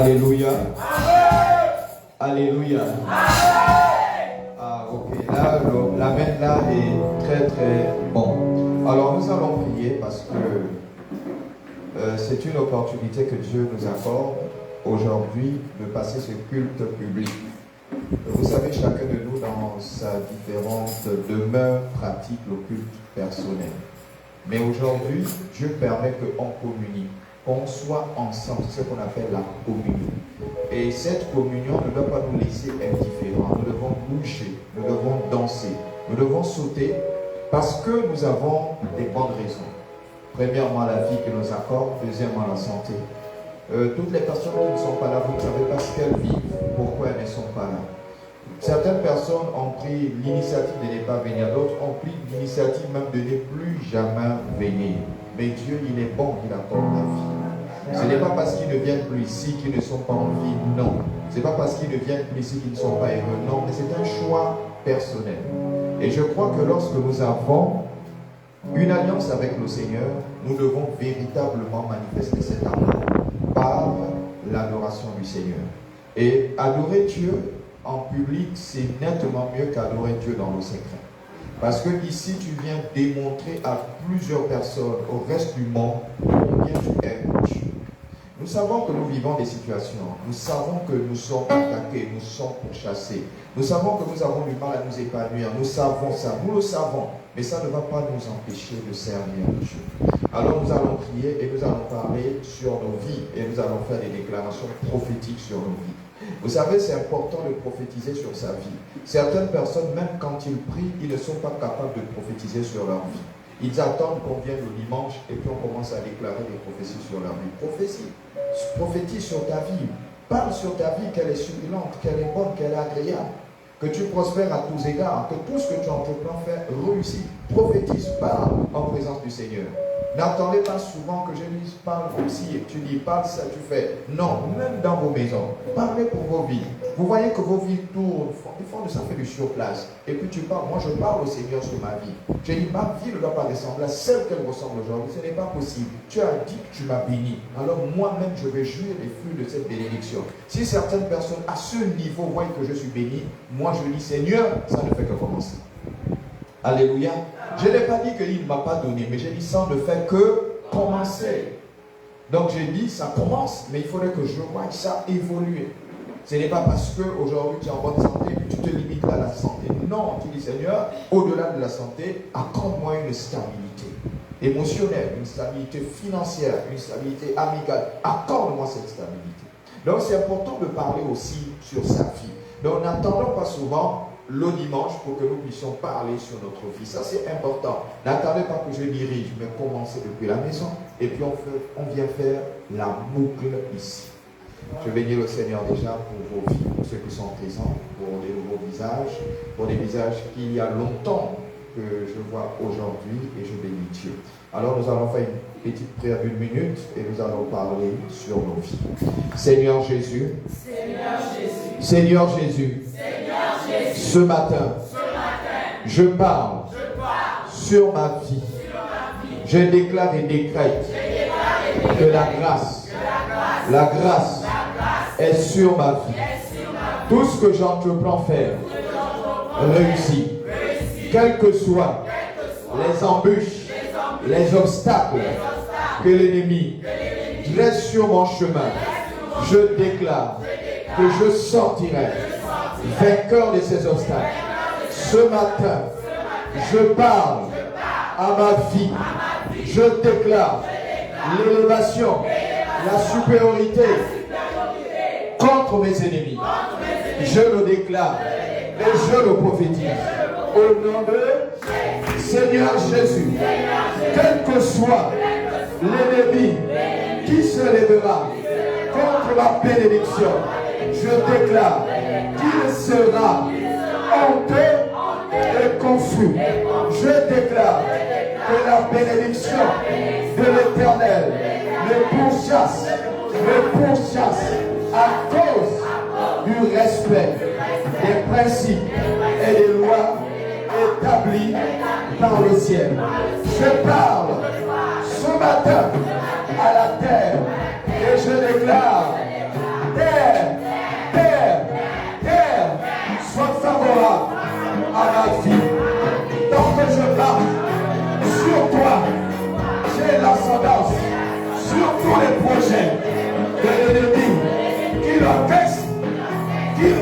Alléluia. Alléluia. Ah, ok. Là, l'amen là est très très bon. Alors nous allons prier parce que c'est une opportunité que Dieu nous accorde aujourd'hui de passer ce culte public. Vous savez, chacun de nous dans sa différente demeure pratique le culte personnel. Mais aujourd'hui, Dieu permet qu'on communie, qu'on soit ensemble, c'est ce qu'on appelle la communion. Et cette communion ne doit pas nous laisser indifférents. Nous devons bouger, nous devons danser, nous devons sauter parce que nous avons des bonnes raisons. Premièrement, la vie qu'il nous accorde, deuxièmement, la santé. Toutes les personnes qui ne sont pas là, vous ne savez pas ce qu'elles vivent, pourquoi elles ne sont pas là. Certaines personnes ont pris l'initiative de ne pas venir, d'autres ont pris l'initiative même de ne plus jamais venir. Mais Dieu, il est bon, il accorde la vie. Ce n'est pas parce qu'ils ne viennent plus ici qu'ils ne sont pas en vie, non. Ce n'est pas parce qu'ils ne viennent plus ici qu'ils ne sont pas heureux, non. Mais c'est un choix personnel. Et je crois que lorsque nous avons une alliance avec le Seigneur, nous devons véritablement manifester cet amour par l'adoration du Seigneur. Et adorer Dieu en public, c'est nettement mieux qu'adorer Dieu dans le secret. Parce que ici, tu viens démontrer à plusieurs personnes, au reste du monde, combien tu aimes Dieu. Nous savons que nous vivons des situations. Nous savons que nous sommes attaqués, nous sommes pourchassés. Nous savons que nous avons du mal à nous épanouir. Nous savons ça, nous le savons. Mais ça ne va pas nous empêcher de servir Dieu. Alors nous allons prier et nous allons parler sur nos vies. Et nous allons faire des déclarations prophétiques sur nos vies. Vous savez, c'est important de prophétiser sur sa vie. Certaines personnes, même quand ils prient, ils ne sont pas capables de prophétiser sur leur vie. Ils attendent qu'on vienne le dimanche et puis on commence à déclarer des prophéties sur leur vie. Prophétise sur ta vie. Parle sur ta vie, qu'elle est succulente, qu'elle est bonne, qu'elle est agréable. Que tu prospères à tous égards, que tout ce que tu entreprends faire réussit. Prophétise, parle en présence du Seigneur. N'attendez pas souvent que je dise parle aussi et tu dis parle ça, tu fais. Non, même dans vos maisons, parlez pour vos vies. Vous voyez que vos vies tournent, ils font de ça fait du surplace. Et puis tu parles, moi je parle au Seigneur sur ma vie. Je dis ma vie ne doit pas ressembler à celle qu'elle ressemble aujourd'hui. Ce n'est pas possible. Tu as dit que tu m'as béni. Alors moi-même je vais jouir les fruits de cette bénédiction. Si certaines personnes à ce niveau voient que je suis béni, moi je dis Seigneur, ça ne fait que commencer. Alléluia. Je n'ai pas dit qu'il ne m'a pas donné, mais j'ai dit ça ne fait que commencer. Donc j'ai dit ça commence, mais il faudrait que je voie ça évoluer. Ce n'est pas parce qu'aujourd'hui tu es en bonne santé que tu te limites à la santé. Non, tu dis Seigneur, au-delà de la santé, accorde-moi une stabilité émotionnelle, une stabilité financière, une stabilité amicale. Accorde-moi cette stabilité. Donc c'est important de parler aussi sur sa vie. Donc n'attendons pas souvent le dimanche pour que nous puissions parler sur notre vie. Ça c'est important. N'attendez pas que je dirige, mais commencez depuis la maison et puis on vient faire la boucle ici. Je bénis le Seigneur déjà pour vos vies, pour ceux qui sont présents, pour des nouveaux visages, pour des visages qu'il y a longtemps que je vois aujourd'hui et je bénis Dieu. Alors nous allons faire une petite prière d'une minute et nous allons parler sur nos vies. Seigneur Jésus, Seigneur Jésus, Seigneur Jésus, Seigneur Jésus, ce matin, je parle sur ma vie. Je déclare et décrète que la grâce est sur ma vie. Tout ce que j'entreprends faire réussit. Quelles que soient les embûches, les obstacles que l'ennemi dresse sur mon chemin, je déclare que je sortirai vainqueur de ces obstacles. Ce matin, je parle à ma vie. Je déclare l'élévation, la supériorité contre mes ennemis. Je le déclare et je le prophétise. Au nom de Seigneur Jésus, quel que soit l'ennemi qui se lèvera contre ma bénédiction, je déclare qu'il sera honteux et confus. Je déclare que la bénédiction de l'Éternel me pourchasse à cause du respect des principes et des lois établis par le ciel. Je parle ce matin à la terre et je déclare terre, sois favorable à ma vie. Tant que je marche sur toi, j'ai l'ascendance sur tous les projets de l'ennemi qu'il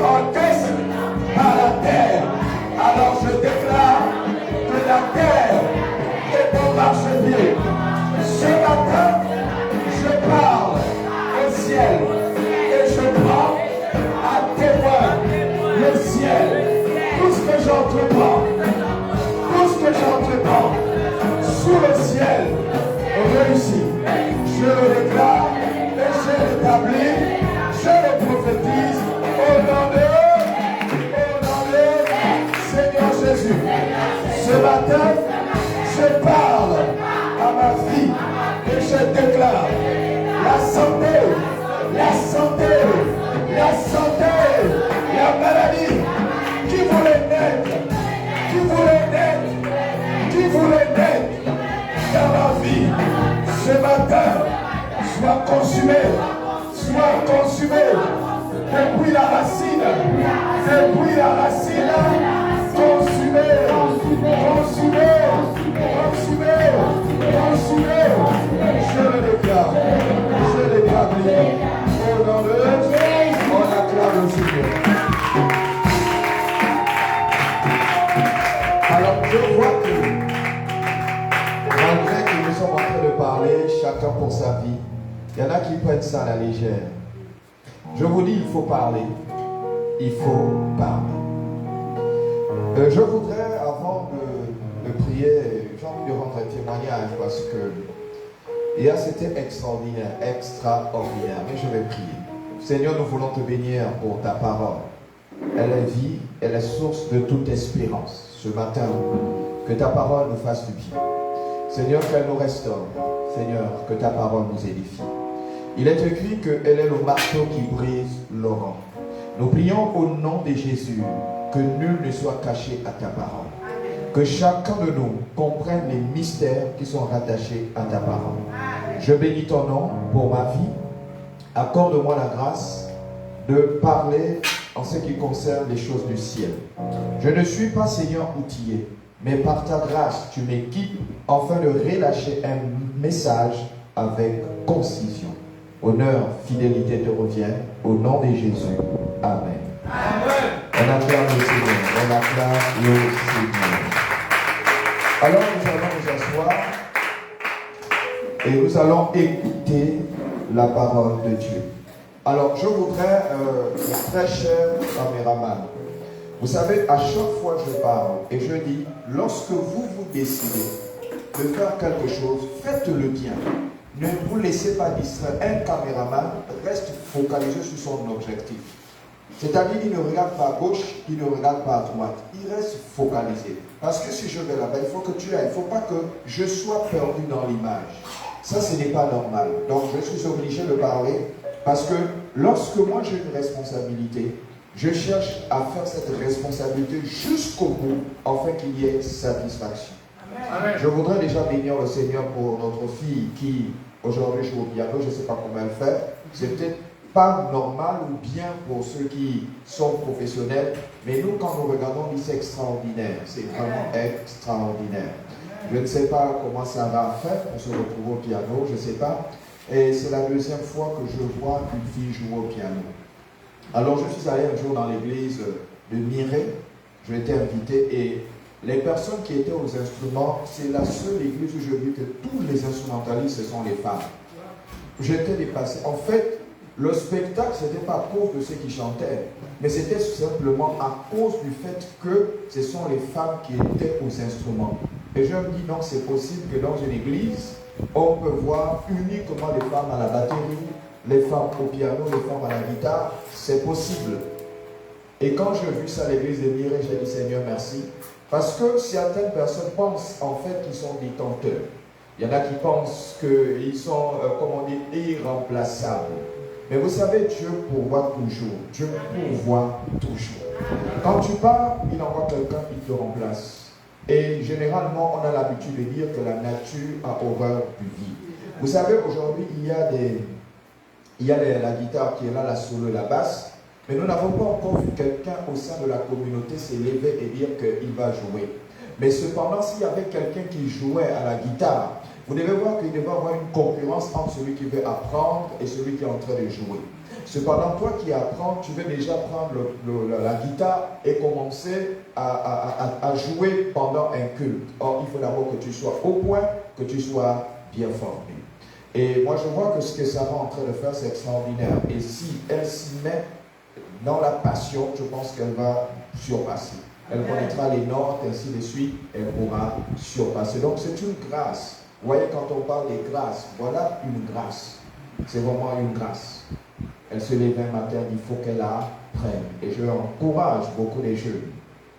orchestre à la terre. Alors je déclare que la terre est mon marchepied. Ce matin, je parle au ciel et je prends à témoin le ciel. Tout ce que j'entreprends sous le ciel réussit. Je le déclare et je l'établis, je le prophétise au nom de Seigneur Jésus. Ce matin, je parle à ma vie et je déclare la santé, la maladie qui voulait naître dans ma vie. Ce matin, soit consumé, depuis la racine, consumé, je le déclare, je l'établis, au nom de Jésus, on acclame le Seigneur. Alors je vois que malgré que nous sommes en train de parler, chacun pour sa vie, il y en a qui prennent ça à la légère. Je vous dis, il faut parler. Je voudrais, avant de prier, j'ai envie de rendre un témoignage parce que hier c'était extraordinaire, mais je vais prier. Seigneur, nous voulons te bénir pour ta parole. Elle est vie, elle est source de toute espérance. Ce matin, que ta parole nous fasse du bien. Seigneur, qu'elle nous restaure. Seigneur, que ta parole nous édifie. Il est écrit qu'elle est le marteau qui brise l'orang. Nous prions au nom de Jésus que nul ne soit caché à ta parole. Que chacun de nous comprenne les mystères qui sont rattachés à ta parole. Je bénis ton nom pour ma vie. Accorde-moi la grâce de parler en ce qui concerne les choses du ciel. Je ne suis pas Seigneur outillé, mais par ta grâce, tu m'équipes afin de relâcher un message avec concision. Honneur, fidélité te reviennent, au nom de Jésus. Amen. Amen. On acclame le Seigneur. Alors nous allons nous asseoir et nous allons écouter la parole de Dieu. Alors je voudrais, très cher caméraman, vous savez, à chaque fois je parle et je dis, lorsque vous décidez de faire quelque chose, faites-le bien. Ne vous laissez pas distraire. Un caméraman reste focalisé sur son objectif. C'est-à-dire qu'il ne regarde pas à gauche, il ne regarde pas à droite. Il reste focalisé. Parce que si je vais là-bas, il faut que tu ailles. Il ne faut pas que je sois perdu dans l'image. Ça, ce n'est pas normal. Donc, je suis obligé de parler parce que lorsque moi j'ai une responsabilité, je cherche à faire cette responsabilité jusqu'au bout, afin qu'il y ait satisfaction. Amen. Je voudrais déjà bénir le Seigneur pour notre fille qui aujourd'hui joue au piano. Je ne sais pas comment elle fait. C'est peut-être pas normal ou bien pour ceux qui sont professionnels, mais nous quand nous regardons, c'est extraordinaire. C'est vraiment extraordinaire. Je ne sais pas comment ça va faire pour se retrouver au piano, je ne sais pas. Et c'est la deuxième fois que je vois une fille jouer au piano. Alors je suis allé un jour dans l'église de Miré. Je été invité et les personnes qui étaient aux instruments, c'est la seule église où je vis que tous les instrumentalistes, ce sont les femmes. J'étais dépassé. En fait, le spectacle, ce n'était pas à cause de ceux qui chantaient, mais c'était simplement à cause du fait que ce sont les femmes qui étaient aux instruments. Et je me dis, non, c'est possible que dans une église, on peut voir uniquement les femmes à la batterie, les femmes au piano, les femmes à la guitare, c'est possible. Et quand j'ai vu ça à l'église de Miré, j'ai dit, Seigneur, merci. Parce que certaines personnes pensent en fait qu'ils sont détenteurs. Il y en a qui pensent qu'ils sont, comme on dit, irremplaçables. Mais vous savez, Dieu pourvoit toujours. Dieu pourvoit toujours. Quand tu pars, il envoie quelqu'un qui te remplace. Et généralement, on a l'habitude de dire que la nature a horreur du vide. Vous savez, aujourd'hui, il y a il y a la guitare qui est là, la solo, la basse, mais nous n'avons pas encore vu quelqu'un au sein de la communauté s'élever et dire qu'il va jouer. Mais cependant, s'il y avait quelqu'un qui jouait à la guitare, vous devez voir qu'il devait y avoir une concurrence entre celui qui veut apprendre et celui qui est en train de jouer. Cependant, toi qui apprends, tu veux déjà prendre la guitare et commencer à jouer pendant un culte. Or, il faut d'abord que tu sois au point, que tu sois bien formé. Et moi, je vois que ce que Sarah est en train de faire, c'est extraordinaire. Et si elle s'y met dans la passion, je pense qu'elle va surpasser. Elle connaîtra les notes, ainsi de suite, elle pourra surpasser. Donc, c'est une grâce. Vous voyez, quand on parle des grâces, voilà une grâce. C'est vraiment une grâce. Elle se lève un matin, il faut qu'elle apprenne. Et je encourage beaucoup les jeunes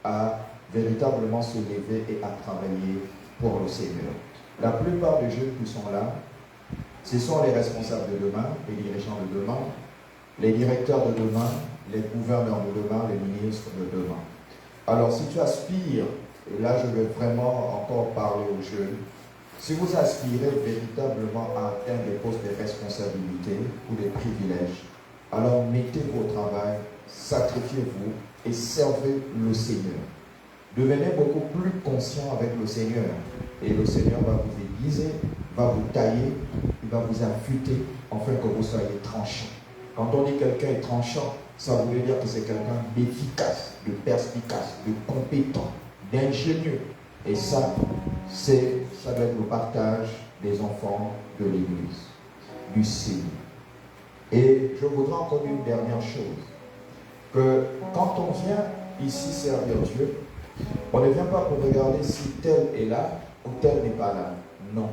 à véritablement se lever et à travailler pour le Seigneur. La plupart des jeunes qui sont là, ce sont les responsables de demain, les dirigeants de demain, les directeurs de demain, les gouverneurs de demain, les ministres de demain. Alors si tu aspires, et là je vais vraiment encore parler aux jeunes, si vous aspirez véritablement à atteindre des postes de responsabilité ou des privilèges, alors mettez vos travail, sacrifiez-vous et servez le Seigneur. Devenez beaucoup plus conscient avec le Seigneur. Et le Seigneur va vous aiguiser, va vous tailler, il va vous affûter, afin que vous soyez tranchant. Quand on dit quelqu'un est tranchant, ça veut dire que c'est quelqu'un d'efficace, de perspicace, de compétent, d'ingénieux. Et ça doit être le partage des enfants de l'Église, du Seigneur. Et je voudrais encore dire une dernière chose, que quand on vient ici servir Dieu, on ne vient pas pour regarder si tel est là ou tel n'est pas là. Non.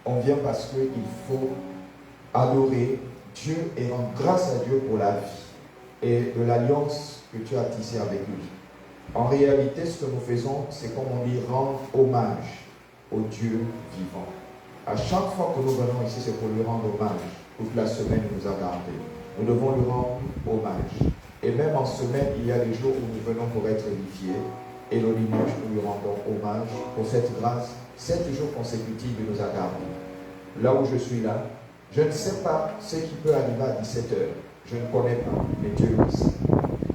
On vient parce qu'il faut adorer Dieu et rendre grâce à Dieu pour la vie et de l'alliance que tu as tissée avec lui. En réalité, ce que nous faisons, c'est comme on dit, rendre hommage au Dieu vivant. À chaque fois que nous venons ici, c'est pour lui rendre hommage. Toute la semaine, il nous a gardés. Nous devons lui rendre hommage. Et même en semaine, il y a des jours où nous venons pour être édifiés. Et le dimanche, nous lui rendons hommage pour cette grâce. 7 jours consécutifs, il nous a gardés. Là où je suis là, je ne sais pas ce qui peut arriver à 17 heures. Je ne connais pas, mais Dieu le sait.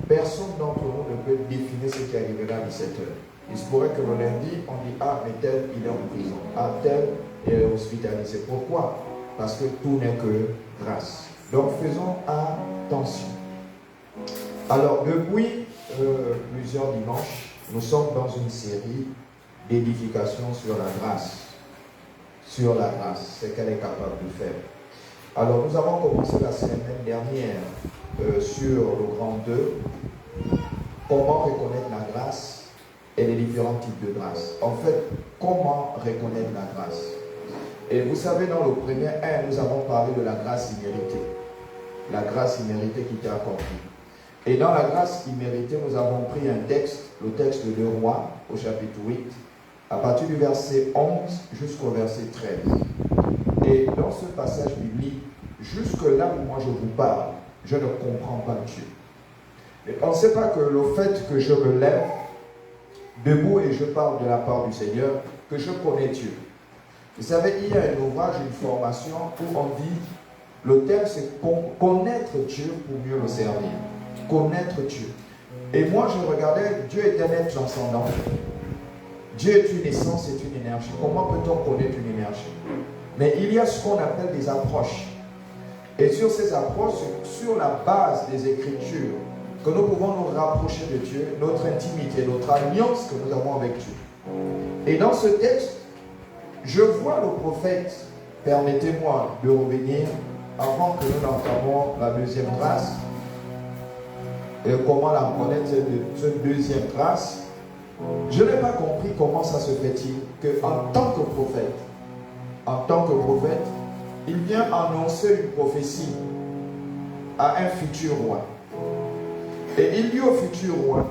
Personne d'entre nous ne peut définir ce qui arrivera à 17 heures. Il se pourrait que le lundi, on dit, ah, mais tel, il est en prison. Ah, tel est hospitalisé. Pourquoi? Parce que tout n'est que grâce. Donc, faisons attention. Alors, depuis plusieurs dimanches, nous sommes dans une série d'édification sur la grâce. Sur la grâce, ce qu'elle est capable de faire. Alors, nous avons commencé la semaine dernière sur le grand 2, comment reconnaître la grâce et les différents types de grâce. En fait, comment reconnaître la grâce? Et vous savez, dans le premier 1, nous avons parlé de la grâce imméritée. La grâce imméritée qui t'est accordée. Et dans la grâce imméritée, nous avons pris un texte, le texte de 2 Rois, au chapitre 8, à partir du verset 11 jusqu'au verset 13. Et dans ce passage biblique, jusque là où moi je vous parle, je ne comprends pas Dieu. Ne pensez pas que le fait que je me lève debout et je parle de la part du Seigneur, que je connais Dieu. Vous savez, il y a un ouvrage, une formation où on dit, le thème c'est connaître Dieu pour mieux le servir. Connaître Dieu. Et moi je regardais, Dieu est un être transcendant. Dieu est une essence, c'est une énergie. Comment peut-on connaître une énergie? Mais il y a ce qu'on appelle des approches. Et sur ces approches, sur la base des Écritures, que nous pouvons nous rapprocher de Dieu, notre intimité, notre alliance que nous avons avec Dieu. Et dans ce texte, je vois le prophète, permettez-moi de revenir avant que nous n'entamions la deuxième grâce. Et comment la reconnaître, cette deuxième grâce? Je n'ai pas compris comment ça se fait-il qu'en tant que prophète, il vient annoncer une prophétie à un futur roi. Et il dit au futur roi,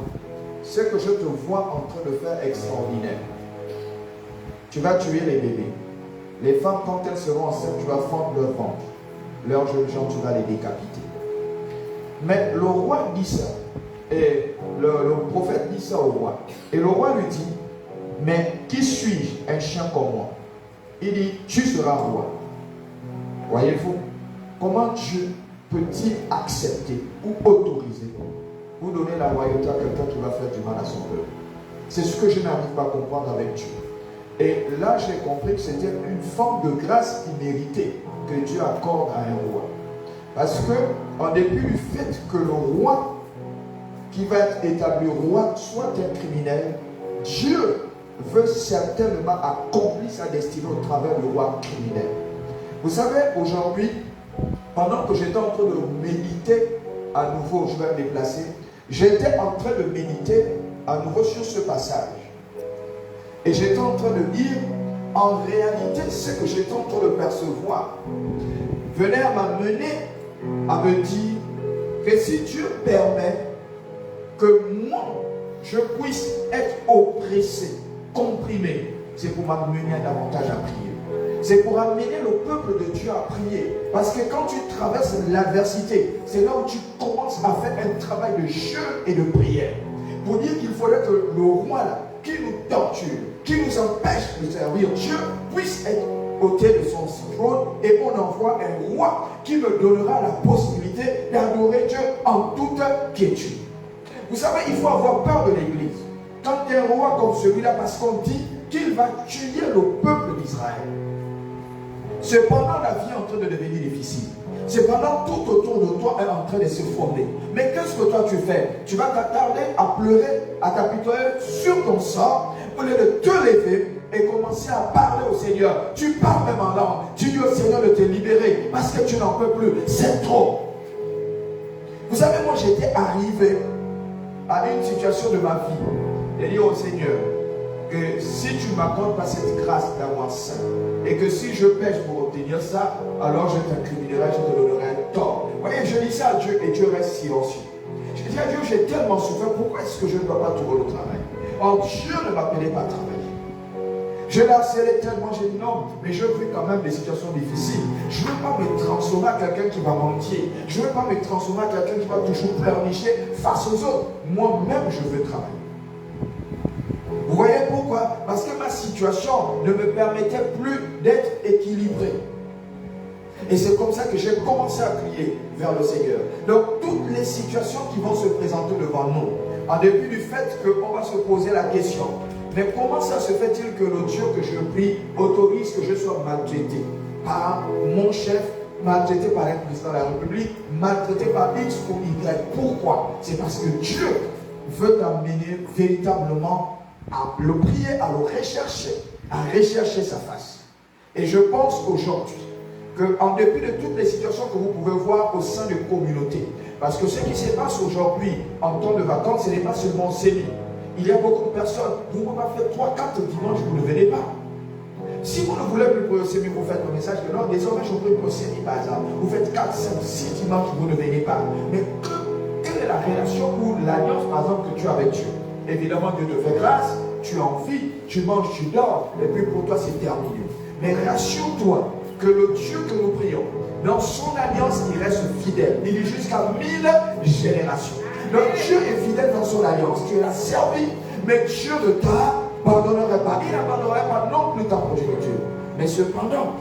ce que je te vois en train de faire extraordinaire. Tu vas tuer les bébés. Les femmes, quand elles seront enceintes, tu vas fendre leur ventre. Leurs jeunes gens, tu vas les décapiter. Mais le roi dit ça. Et le prophète dit ça au roi. Et le roi lui dit, mais qui suis-je, un chien comme moi? Il dit, tu seras roi. Voyez-vous comment Dieu peut-il accepter ou autoriser ou donner la royauté à quelqu'un qui va faire du mal à son peuple? C'est ce que je n'arrive pas à comprendre avec Dieu. Et là, j'ai compris que c'était une forme de grâce imméritée que Dieu accorde à un roi. Parce que, en dépit du fait que le roi qui va être établi roi soit un criminel, Dieu veut certainement accomplir sa destinée au travers du roi criminel. Vous savez, aujourd'hui, pendant que j'étais en train de méditer à nouveau, je vais me déplacer, j'étais en train de méditer à nouveau sur ce passage. Et j'étais en train de dire, en réalité, ce que j'étais en train de percevoir venait à m'amener à me dire que si Dieu permet que moi, je puisse être oppressé, comprimé, c'est pour m'amener davantage à prier. C'est pour amener le peuple de Dieu à prier. Parce que quand tu traverses l'adversité, c'est là où tu commences à faire un travail de jeûne et de prière. Pour dire qu'il faudrait que le roi là, qui nous torture, qui nous empêche de servir Dieu, puisse être ôté de son trône et on envoie un roi qui me donnera la possibilité d'adorer Dieu en toute quiétude. Vous savez, il faut avoir peur de l'église. Quand il y a un roi comme celui-là, parce qu'on dit qu'il va tuer le peuple d'Israël. Cependant, la vie est en train de devenir difficile. Cependant, tout autour de toi est en train de se fonder. Mais qu'est-ce que toi tu fais? Tu vas t'attarder à pleurer, à t'apitoyer sur ton sort, au lieu de te lever et commencer à parler au Seigneur. Tu parles même en langue. Tu dis au Seigneur de te libérer parce que tu n'en peux plus. C'est trop. Vous savez, moi j'étais arrivé à une situation de ma vie de dire au Seigneur que si tu ne m'accordes pas cette grâce d'avoir ça, et que si je pêche pour obtenir ça, alors je t'incriminerai, je te donnerai un tort. Vous voyez, je dis ça à Dieu et Dieu reste silencieux. Je dis à Dieu, j'ai tellement souffert, pourquoi est-ce que je ne dois pas trouver le travail? Or, Dieu ne m'appelait pas à travailler. Je l'harcelais tellement, j'ai dit non, mais je vis quand même des situations difficiles. Je ne veux pas me transformer à quelqu'un qui va mentir. Je ne veux pas me transformer à quelqu'un qui va toujours pleurnicher face aux autres. Moi-même, je veux travailler. Vous voyez pourquoi? Parce que ma situation ne me permettait plus d'être équilibré. Et c'est comme ça que j'ai commencé à crier vers le Seigneur. Donc, toutes les situations qui vont se présenter devant nous, en dépit du fait qu'on va se poser la question, mais comment ça se fait-il que le Dieu que je prie autorise que je sois maltraité par mon chef, maltraité par un président de la République, maltraité par X ou Y? Pourquoi? C'est parce que Dieu veut t'amener véritablement à le prier, à le rechercher, à rechercher sa face. Et je pense aujourd'hui qu'en dépit de toutes les situations que vous pouvez voir au sein de communautés, parce que ce qui se passe aujourd'hui en temps de vacances, ce n'est pas seulement sémi. Il y a beaucoup de personnes, vous ne pouvez pas faire 3-4 dimanches, vous ne venez pas. Si vous ne voulez plus pour le sémi, vous faites le message que non, désormais je veux pour le sémi par exemple. Vous faites 4, 5, 6 dimanches, vous ne venez pas. Mais quelle est la relation ou l'alliance par exemple que tu as avec Dieu? Évidemment, Dieu te fait grâce, tu en vis, tu manges, tu dors, et puis pour toi c'est terminé. Mais rassure-toi que le Dieu que nous prions, dans son alliance, il reste fidèle. Il est jusqu'à 1000 générations. Donc Dieu est fidèle dans son alliance. Tu l'as servi, mais Dieu ne t'abandonnerait pas. Il n'abandonnerait pas non plus ta progéniture. Mais cependant,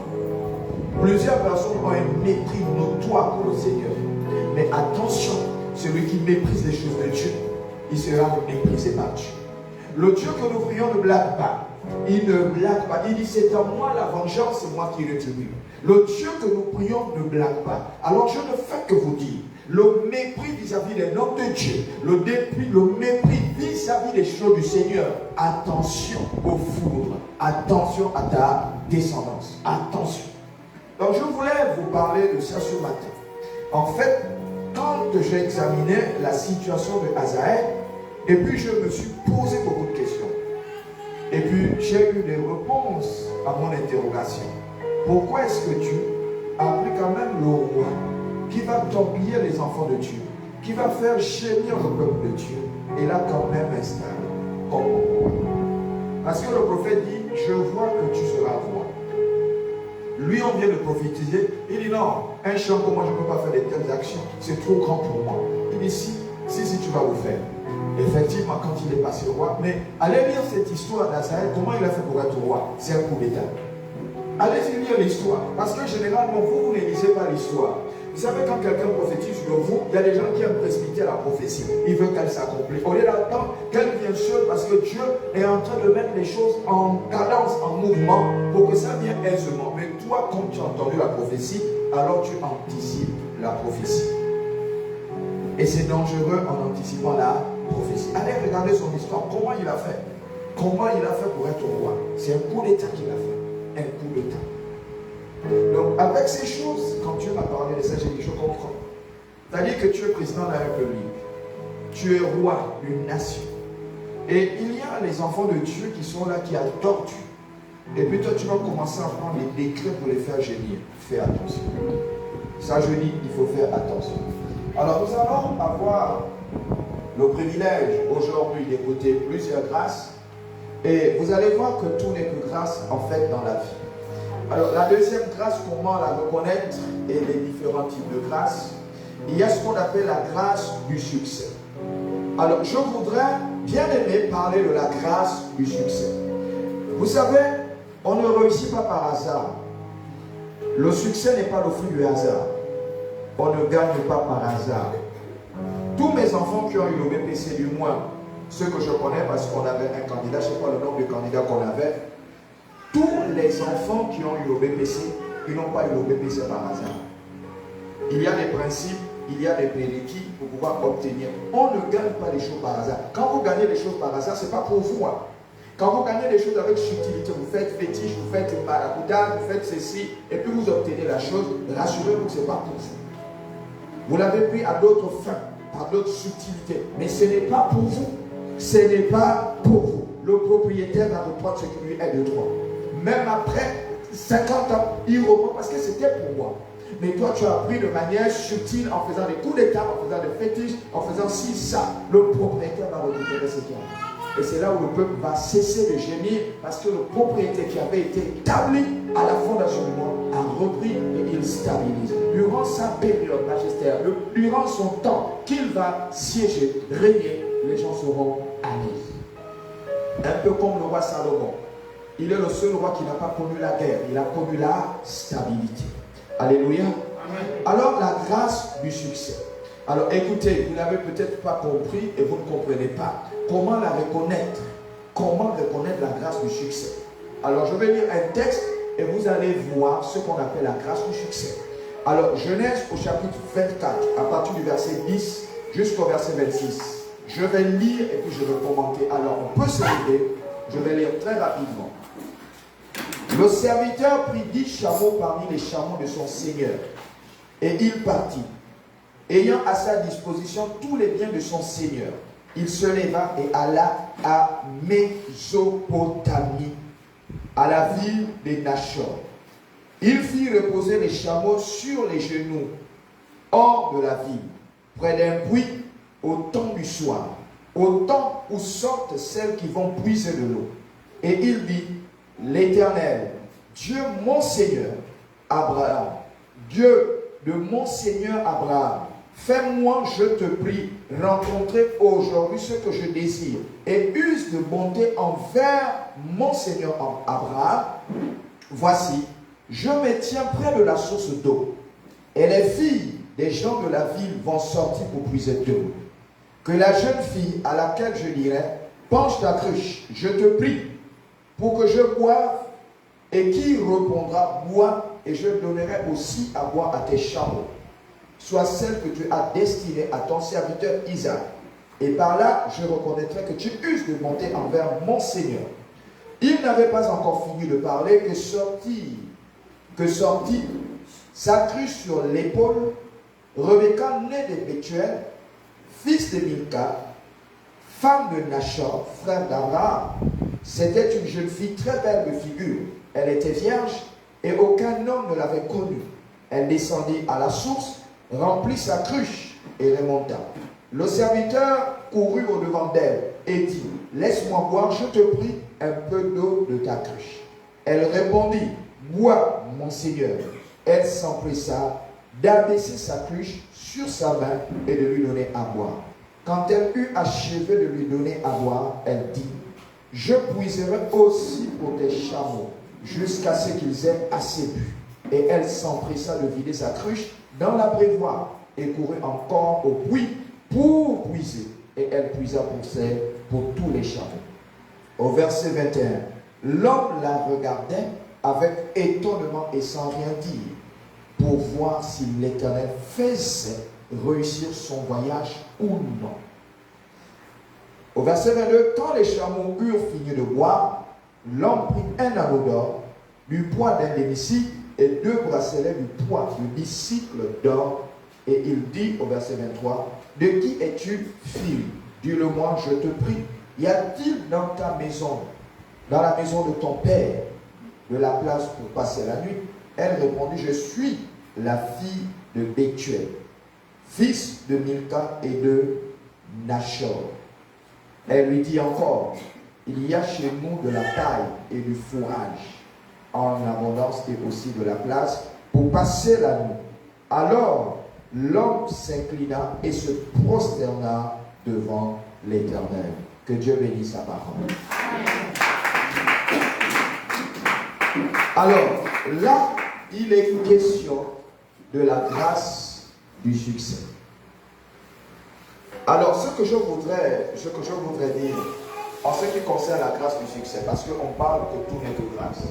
plusieurs personnes ont un mépris notoire pour le Seigneur. Mais attention, celui qui méprise les choses de Dieu, il sera méprisé par Dieu. Le Dieu que nous prions ne blague pas. Il ne blague pas. Il dit c'est à moi la vengeance, c'est moi qui rétribue. Le Dieu que nous prions ne blague pas. Alors je ne fais que vous dire, le mépris vis-à-vis des noms de Dieu, le mépris vis-à-vis des choses du Seigneur, attention au foudre, attention à ta descendance, attention. Donc je voulais vous parler de ça ce matin. En fait, quand j'ai examiné la situation de Hazaël, et puis je me suis posé beaucoup de questions. Et puis j'ai eu des réponses à mon interrogation. Pourquoi est-ce que Dieu a pris quand même le roi qui va torpiller les enfants de Dieu, qui va faire gémir le peuple de Dieu, et là quand même installé comme roi? Parce que le prophète dit, je vois que tu seras roi. Lui, on vient de prophétiser, il dit non, un champ comme moi, je ne peux pas faire de telles actions, c'est trop grand pour moi. Il dit si tu vas vous faire. Effectivement, quand il est passé roi, mais allez lire cette histoire d'Hazaël, comment il a fait pour être roi? C'est un coup d'état. Allez-y lire l'histoire, parce que généralement, vous ne lisez pas l'histoire. Vous savez, quand quelqu'un prophétise sur vous, il y a des gens qui aiment précipiter la prophétie. Ils veulent qu'elle s'accomplisse. Au lieu d'attendre qu'elle vienne seule, parce que Dieu est en train de mettre les choses en cadence, en mouvement, pour que ça vienne aisément. Mais toi, quand tu as entendu la prophétie, alors tu anticipes la prophétie. Et c'est dangereux en anticipant la prophétie. Allez regarder son histoire. Comment il a fait? Comment il a fait pour être roi? C'est un coup d'état qu'il a fait. Un coup d'état. Donc, avec ces choses, quand Dieu m'a parlé de ça, j'ai dit, je comprends. C'est-à-dire que tu es président de la République. Tu es roi d'une nation. Et il y a les enfants de Dieu qui sont là, qui adorent Dieu. Et puis toi, tu vas commencer à prendre les décrets pour les faire gémir. Fais attention. Ça, je dis, il faut faire attention. Alors, nous allons avoir le privilège aujourd'hui d'écouter plusieurs grâces. Et vous allez voir que tout n'est que grâce, en fait, dans la vie. Alors, la deuxième grâce, comment la reconnaître et les différents types de grâces. Il y a ce qu'on appelle la grâce du succès. Alors, je voudrais bien aimer parler de la grâce du succès. Vous savez, on ne réussit pas par hasard. Le succès n'est pas le fruit du hasard. On ne gagne pas par hasard. Tous mes enfants qui ont eu le BPC, du moins ceux que je connais, parce qu'on avait un candidat, je ne sais pas le nombre de candidats qu'on avait, tous les enfants qui ont eu le BPC, ils n'ont pas eu le BPC par hasard. Il y a des principes, il y a des prérequis pour pouvoir obtenir. On ne gagne pas les choses par hasard. Quand vous gagnez les choses par hasard, ce n'est pas pour vous. Hein. Quand vous gagnez les choses avec subtilité, vous faites fétiche, vous faites maracouta, vous faites ceci, et puis vous obtenez la chose, rassurez-vous que ce n'est pas pour vous. Vous l'avez pris à d'autres fins, par d'autres subtilités. Mais ce n'est pas pour vous. Ce n'est pas pour vous. Le propriétaire va reprendre ce qui lui est de droit. Même après 50 ans, il reprend parce que c'était pour moi. Mais toi, tu as appris de manière subtile en faisant des coups d'état, en faisant des fétiches, en faisant ci, ça. Le propriétaire va récupérer ce qu'il a. Et c'est là où le peuple va cesser de gémir parce que le propriétaire qui avait été établi à la fondation du monde a repris et il stabilise. Durant sa période magistère, durant son temps qu'il va siéger, régner, les gens seront amis. Un peu comme le roi Salomon. Il est le seul roi qui n'a pas connu la guerre. Il a connu la stabilité. Alléluia. Amen. Alors la grâce du succès. Alors écoutez, vous n'avez peut-être pas compris et vous ne comprenez pas. Comment la reconnaître? Comment reconnaître la grâce du succès? Alors je vais lire un texte et vous allez voir ce qu'on appelle la grâce du succès. Alors Genèse au chapitre 24, à partir du verset 10 jusqu'au verset 26. Je vais lire et puis je vais commenter. Alors on peut se lever. Je vais lire très rapidement. Le serviteur prit 10 chameaux parmi les chameaux de son seigneur et il partit, ayant à sa disposition tous les biens de son seigneur. Il se leva et alla à Mésopotamie, à la ville de Nachor. Il fit reposer les chameaux sur les genoux, hors de la ville, près d'un puits, au temps du soir, au temps où sortent celles qui vont puiser de l'eau. Et il dit, l'Éternel, Dieu mon Seigneur, Abraham, Dieu de mon Seigneur Abraham, fais-moi, je te prie, rencontrer aujourd'hui ce que je désire et use de bonté envers mon Seigneur Abraham. Voici, je me tiens près de la source d'eau et les filles des gens de la ville vont sortir pour puiser de l'eau. Que la jeune fille à laquelle je dirai, penche ta cruche, je te prie, pour que je boive, et qui répondra, bois, et je donnerai aussi à boire à tes chameaux, soit celle que tu as destinée à ton serviteur Isaac. Et par là, je reconnaîtrai que tu uses de bonté envers mon Seigneur. Il n'avait pas encore fini de parler que sortit sa cruche sur l'épaule, Rebecca, née de Bethuel, fils de Milka, femme de Nachor, frère d'Abraham. C'était une jeune fille très belle de figure. Elle était vierge et aucun homme ne l'avait connue. Elle descendit à la source, remplit sa cruche et remonta. Le serviteur courut au-devant d'elle et dit, laisse-moi boire, je te prie, un peu d'eau de ta cruche. Elle répondit, bois, mon Seigneur. Elle s'empressa d'abaisser sa cruche sur sa main et de lui donner à boire. Quand elle eut achevé de lui donner à boire, elle dit, je puiserai aussi pour tes chameaux, jusqu'à ce qu'ils aient assez bu. Et elle s'empressa de vider sa cruche dans la prévoire et courut encore au puits pour puiser. Et elle puisa pour tous les chameaux. Au verset 21, l'homme la regardait avec étonnement et sans rien dire pour voir si l'Éternel faisait réussir son voyage ou non. Au verset 22, quand les chameaux eurent fini de boire, l'homme prit un anneau d'or, du poids d'un demi-cycle et 2 bracelets du poids du disciple d'or. Et il dit au verset 23, de qui es-tu, fille? Dis-le-moi, je te prie. Y a-t-il dans ta maison, dans la maison de ton père, de la place pour passer la nuit? Elle répondit, je suis la fille de Bethuel, fils de Milka et de Nachor. Elle lui dit encore, il y a chez nous de la taille et du fourrage en abondance et aussi de la place pour passer la nuit. Alors l'homme s'inclina et se prosterna devant l'Éternel. Que Dieu bénisse sa parole. Alors là, il est question de la grâce du succès. Alors ce que je voudrais dire en ce qui concerne la grâce du succès, parce qu'on parle que tout n'est que grâce.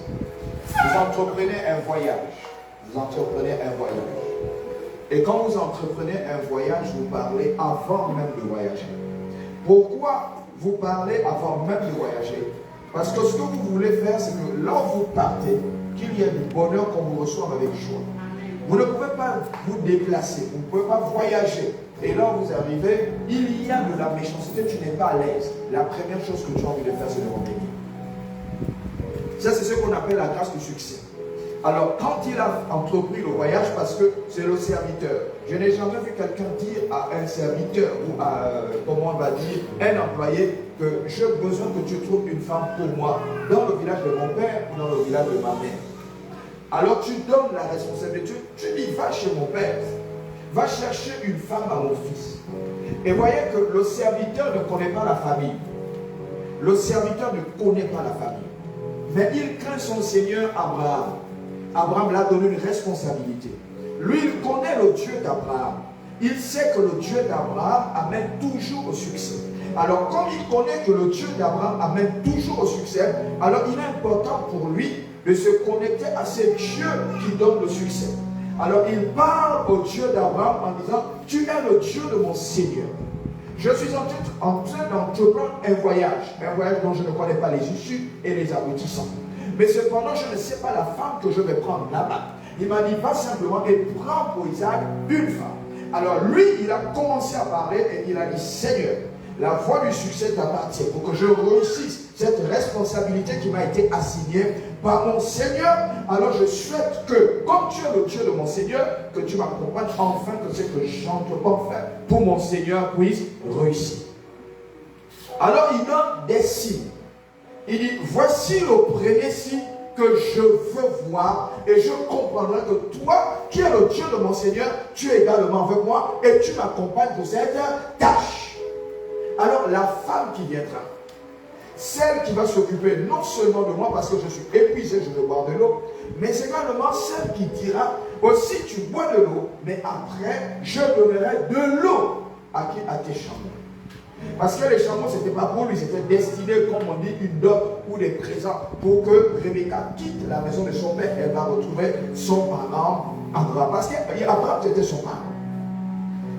Vous entreprenez un voyage. Et quand vous entreprenez un voyage, vous parlez avant même de voyager. Pourquoi vous parlez avant même de voyager? Parce que ce que vous voulez faire, c'est que là où vous partez, qu'il y ait du bonheur qu'on vous reçoive avec joie. Vous ne pouvez pas vous déplacer, vous ne pouvez pas voyager. Et là où vous arrivez, il y a de la méchanceté, tu n'es pas à l'aise. La première chose que tu as envie de faire, c'est de revenir. Ça, c'est ce qu'on appelle la grâce du succès. Alors, quand il a entrepris le voyage, parce que c'est le serviteur, je n'ai jamais vu quelqu'un dire à un serviteur ou à, comment on va dire, un employé que j'ai besoin que tu trouves une femme pour moi dans le village de mon père ou dans le village de ma mère. Alors, tu donnes la responsabilité, tu dis, va chez mon père, va chercher une femme à mon fils. Et voyez que le serviteur ne connaît pas la famille. Le serviteur ne connaît pas la famille. Mais il craint son Seigneur Abraham. Abraham l'a donné une responsabilité. Lui, il connaît le Dieu d'Abraham. Il sait que le Dieu d'Abraham amène toujours au succès. Alors, comme il connaît que le Dieu d'Abraham amène toujours au succès, alors il est important pour lui de se connecter à ce Dieu qui donne le succès. Alors, il parle au Dieu d'Abraham en disant, tu es le Dieu de mon Seigneur. Je suis en train d'entreprendre un voyage dont je ne connais pas les issues et les aboutissants. Mais cependant, je ne sais pas la femme que je vais prendre là-bas. Il m'a dit, va simplement et prends pour Isaac une femme. Alors lui, il a commencé à parler et il a dit, Seigneur, la voie du succès t'appartient pour que je réussisse cette responsabilité qui m'a été assignée par mon Seigneur. Alors je souhaite que, comme tu es le Dieu de mon Seigneur, que tu m'accompagnes enfin que ce que j'entreprends faire pour mon Seigneur puisse réussir. Alors il donne des signes. Il dit, voici le premier signe que je veux voir et je comprendrai que toi, qui es le Dieu de mon Seigneur, tu es également avec moi et tu m'accompagnes pour cette tâche. Alors la femme qui viendra, celle qui va s'occuper non seulement de moi parce que je suis épuisé, je veux boire de l'eau, mais également celle qui dira, aussi tu bois de l'eau, mais après je donnerai de l'eau à qui? À tes chameaux. Parce que les chameaux, ce n'était pas pour lui, c'était destiné, comme on dit, une dot ou des présents pour que Rebecca quitte la maison de son père. Elle va retrouver son parent Abraham. Parce qu'Abraham, c'était son parent.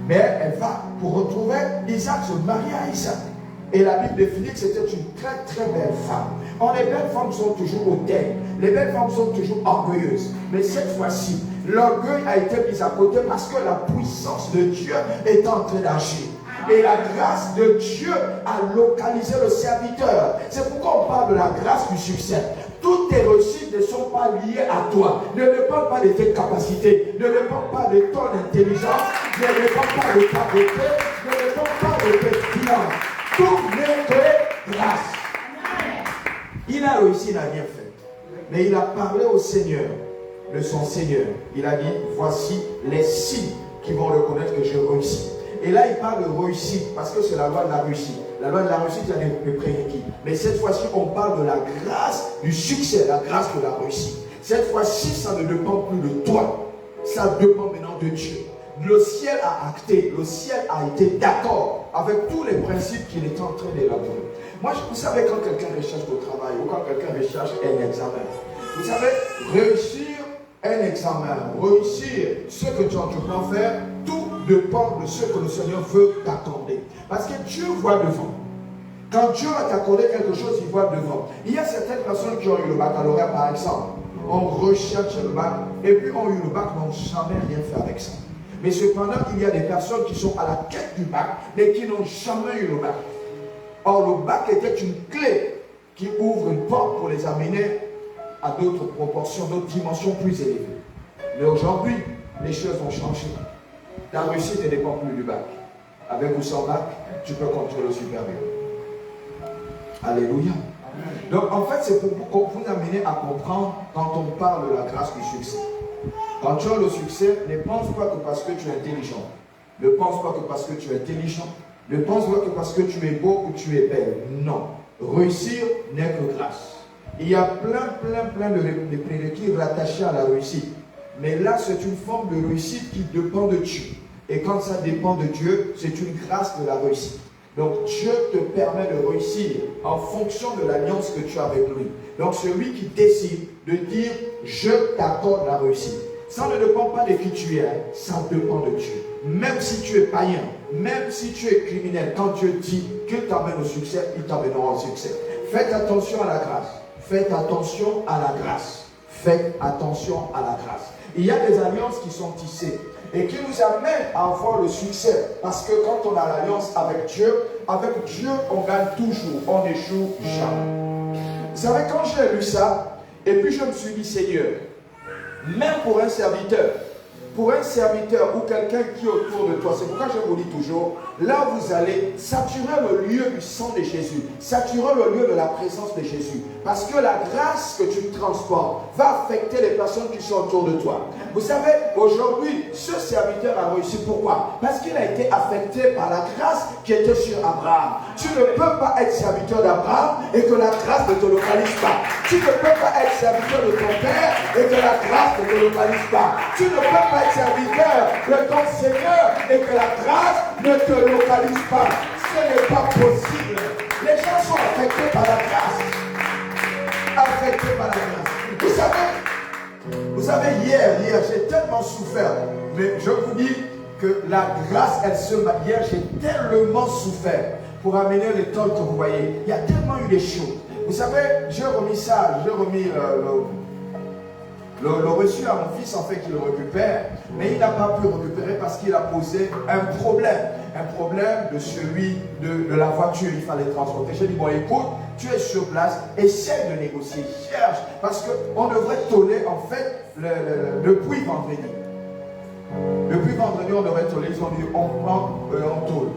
Mais elle va, pour retrouver Isaac, se marier à Isaac. Et la Bible définit que c'était une très très belle femme. Or, les belles femmes sont toujours hautaines. Les belles femmes sont toujours orgueilleuses. Mais cette fois-ci, l'orgueil a été mis à côté parce que la puissance de Dieu est en train d'agir. Et la grâce de Dieu a localisé le serviteur. C'est pourquoi on parle de la grâce du succès. Toutes tes réussites ne sont pas liées à toi. Ne dépendent pas de tes capacités. Ne dépendent pas de ton intelligence. Ne dépendent pas de ta beauté. Ne dépendent pas de tes finances. Tout n'est que grâce. Il a réussi, il n'a rien fait. Mais il a parlé au Seigneur, de son Seigneur. Il a dit, voici les signes qui vont reconnaître que j'ai réussi. Et là, il parle de réussite, parce que c'est la loi de la réussite. La loi de la réussite, il y a des prérequis. Mais cette fois-ci, on parle de la grâce du succès, la grâce de la réussite. Cette fois-ci, ça ne dépend plus de toi. ça dépend maintenant de Dieu. Le ciel a acté, le ciel a été d'accord avec tous les principes qu'il est en train d'élaborer. Moi, vous savez, quand quelqu'un recherche au travail ou quand quelqu'un recherche un examen, vous savez, réussir un examen, réussir ce que tu peux faire, tout dépend de ce que le Seigneur veut t'accorder. Parce que Dieu voit devant. Quand Dieu va t'accorder quelque chose, il voit devant. Il y a certaines personnes qui ont eu le baccalauréat, par exemple. On recherche le bac, et puis ont eu le bac, mais n'ont jamais rien fait avec ça. Mais cependant, il y a des personnes qui sont à la quête du bac, mais qui n'ont jamais eu le bac. Or, le bac était une clé qui ouvre une porte pour les amener à d'autres proportions, d'autres dimensions plus élevées. Mais aujourd'hui, les choses ont changé. Ta réussite ne dépend plus du bac. Avec ou sans bac, tu peux contrôler le supérieur. Alléluia. Donc en fait, c'est pour vous amener à comprendre quand on parle de la grâce du succès. Quand tu as le succès, ne pense pas que parce que tu es intelligent. Ne pense pas que parce que tu es intelligent. Ne pense pas que parce que tu es beau ou tu es belle. Non. Réussir n'est que grâce. Il y a plein de prérequis rattachés à la réussite. Mais là, c'est une forme de réussite qui dépend de Dieu. Et quand ça dépend de Dieu, c'est une grâce de la réussite. Donc Dieu te permet de réussir en fonction de l'alliance que tu as avec lui. Donc celui qui décide de dire je t'accorde la réussite. Ça ne dépend pas de qui tu es, ça dépend de Dieu. Même si tu es païen, même si tu es criminel, quand Dieu dit qu'il t'amène au succès, il t'amènera au succès. Faites attention à la grâce. Faites attention à la grâce. Faites attention à la grâce. Il y a des alliances qui sont tissées et qui nous amènent à avoir le succès. Parce que quand on a l'alliance avec Dieu on gagne toujours, on n'échoue jamais. Vous savez, quand j'ai lu ça, et puis je me suis dit, Seigneur, même pour un serviteur ou quelqu'un qui est autour de toi, c'est pourquoi je vous dis toujours, là où vous allez, saturez le lieu du sang de Jésus, saturez le lieu de la présence de Jésus, parce que la grâce que tu transportes va affecter les personnes qui sont autour de toi. Vous savez, aujourd'hui, ce serviteur a réussi. Pourquoi? Parce qu'il a été affecté par la grâce qui était sur Abraham. Tu ne peux pas être serviteur d'Abraham et que la grâce ne te localise pas. Tu ne peux pas être serviteur de ton père et que la grâce ne te localise pas. Tu ne peux pas être serviteur de ton Seigneur et que la grâce ne te localise pas. Ce n'est pas possible. Les gens sont affectés par la grâce. Affectés par la grâce. Vous savez, hier, j'ai tellement souffert. Mais je vous dis que la grâce, elle se met. Hier, j'ai tellement souffert pour amener les tôles que vous voyez. Il y a tellement eu des choses. Vous savez, j'ai remis le reçu à mon fils, en fait, qu'il le récupère. Mais il n'a pas pu le récupérer parce qu'il a posé un problème. Un problème de celui de la voiture. Il fallait transporter. J'ai dit, bon, écoute, tu es sur place, essaie de négocier, cherche. Parce qu'on devrait tôler, en fait, depuis vendredi. Depuis vendredi, on devrait tôler. Ils ont dit, on prend, on tôle.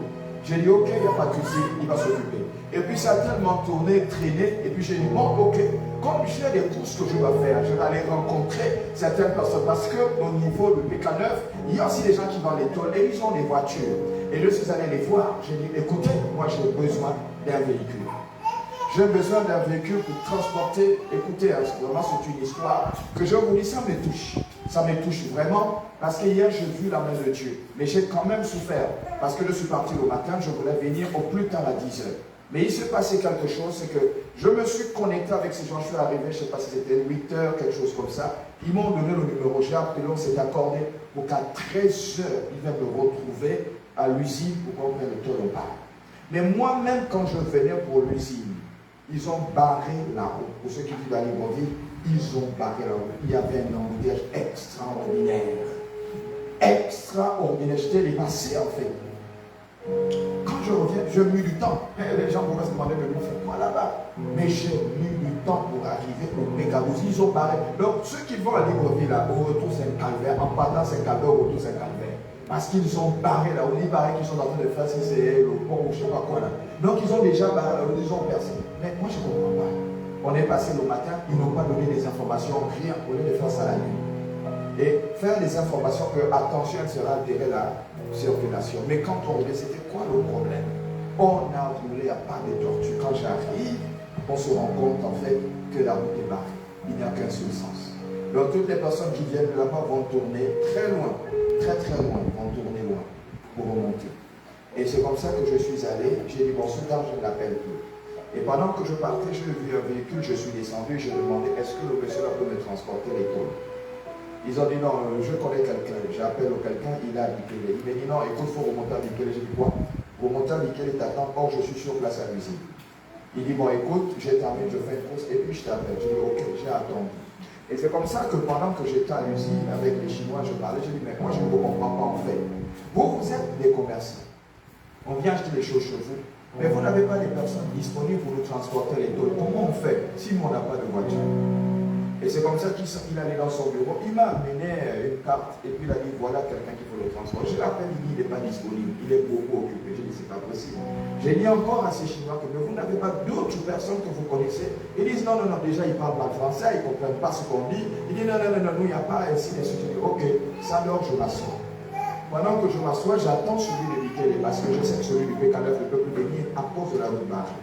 J'ai dit, ok, il n'y a pas de souci, il va s'occuper. Et puis ça a tellement tourné, traîné, et puis j'ai dit, bon, ok, comme j'ai des courses que je dois faire, je vais aller rencontrer certaines personnes, parce qu'au niveau de PK9, il y a aussi des gens qui vont les tôles, et ils ont des voitures. Et je suis allé les voir, j'ai dit, écoutez, moi j'ai besoin d'un véhicule. J'ai besoin d'un véhicule pour transporter. Écoutez, vraiment c'est une histoire que je vous dis, ça me touche. Ça me touche vraiment parce que hier j'ai vu la main de Dieu. Mais j'ai quand même souffert parce que je suis parti le matin, je voulais venir au plus tard à 10 h. Mais il s'est passé quelque chose, c'est que je me suis connecté avec ces gens, je suis arrivé, je ne sais pas si c'était 8 h, quelque chose comme ça. Ils m'ont donné le numéro, j'ai appelé, on s'est accordé pour qu'à 13 h, ils viennent me retrouver à l'usine pour qu'on prenne le tour de part. Mais moi-même, quand je venais pour l'usine, ils ont barré la route. Pour ceux qui vivent à Libreville, ils ont barré la route. Il y avait un embouteillage extraordinaire. Extraordinaire. J'étais dépassé en fait. Quand je reviens, j'ai mis du temps. Les gens pourraient se demander, mais vous faites quoi là-bas? Mais j'ai mis du temps pour arriver au Mégabus. Ils ont barré. Donc ceux qui vont à Libreville, là, au retour c'est un calvaire. En partant c'est un calvaire, au retour c'est un calvaire. Parce qu'ils ont barré là, on dit barré qu'ils sont en train de faire si c'est le pont ou je ne sais pas quoi là. Donc ils ont déjà barré, ils ont percé. Mais moi je ne comprends pas. On est passé le matin, ils n'ont pas donné des informations, rien, au lieu de faire ça la nuit. Et faire des informations que attention, elle sera altérée la circulation. Mais quand on revient, c'était quoi le problème? On a roulé à pas de tortue. Quand j'arrive, on se rend compte en fait que la route est barrée. Il n'y a qu'un seul sens. Donc toutes les personnes qui viennent là-bas vont tourner très ça que je suis allé, j'ai dit, bon, ce gars, je ne l'appelle plus. Et pendant que je partais, j'ai vu un véhicule, je suis descendu, j'ai demandé, est-ce que le monsieur peut me transporter les tôles? Ils ont dit, non, je connais quelqu'un, j'appelle quelqu'un, il a Bikele. Il m'a dit, non, écoute, il faut remonter à Bikele. J'ai dit, quoi? Remonter à Bikele, t'attends, or je suis sur place à l'usine. Il dit, bon, écoute, j'ai terminé, je fais une course, et puis je t'appelle. J'ai dit, ok, j'ai attendu. Et c'est comme ça que pendant que j'étais à l'usine avec les Chinois, je parlais, j'ai dit, mais moi je ne vous comprends pas en fait. Vous êtes des commerçants. On vient acheter les choses chez vous, mais vous n'avez pas les personnes disponibles pour nous transporter les tôles. Comment on fait si on n'a pas de voiture? Et c'est comme ça qu'il allait dans son bureau, il m'a amené une carte et puis il a dit voilà quelqu'un qui faut le transporter. Je l'appelle, il dit il n'est pas disponible, il est beaucoup occupé. J'ai dit c'est pas possible. J'ai dit encore à ces Chinois que mais vous n'avez pas d'autres personnes que vous connaissez. Ils disent non, déjà ils parlent pas français, ils ne comprennent pas ce qu'on dit. Ils disent non, nous il n'y a pas ainsi de suite. Je dis ok, ça alors je m'assois. Pendant que je m'assois, j'attends celui de Bikele parce que je sais que celui du PK9 ne peut plus venir à cause de la route marche.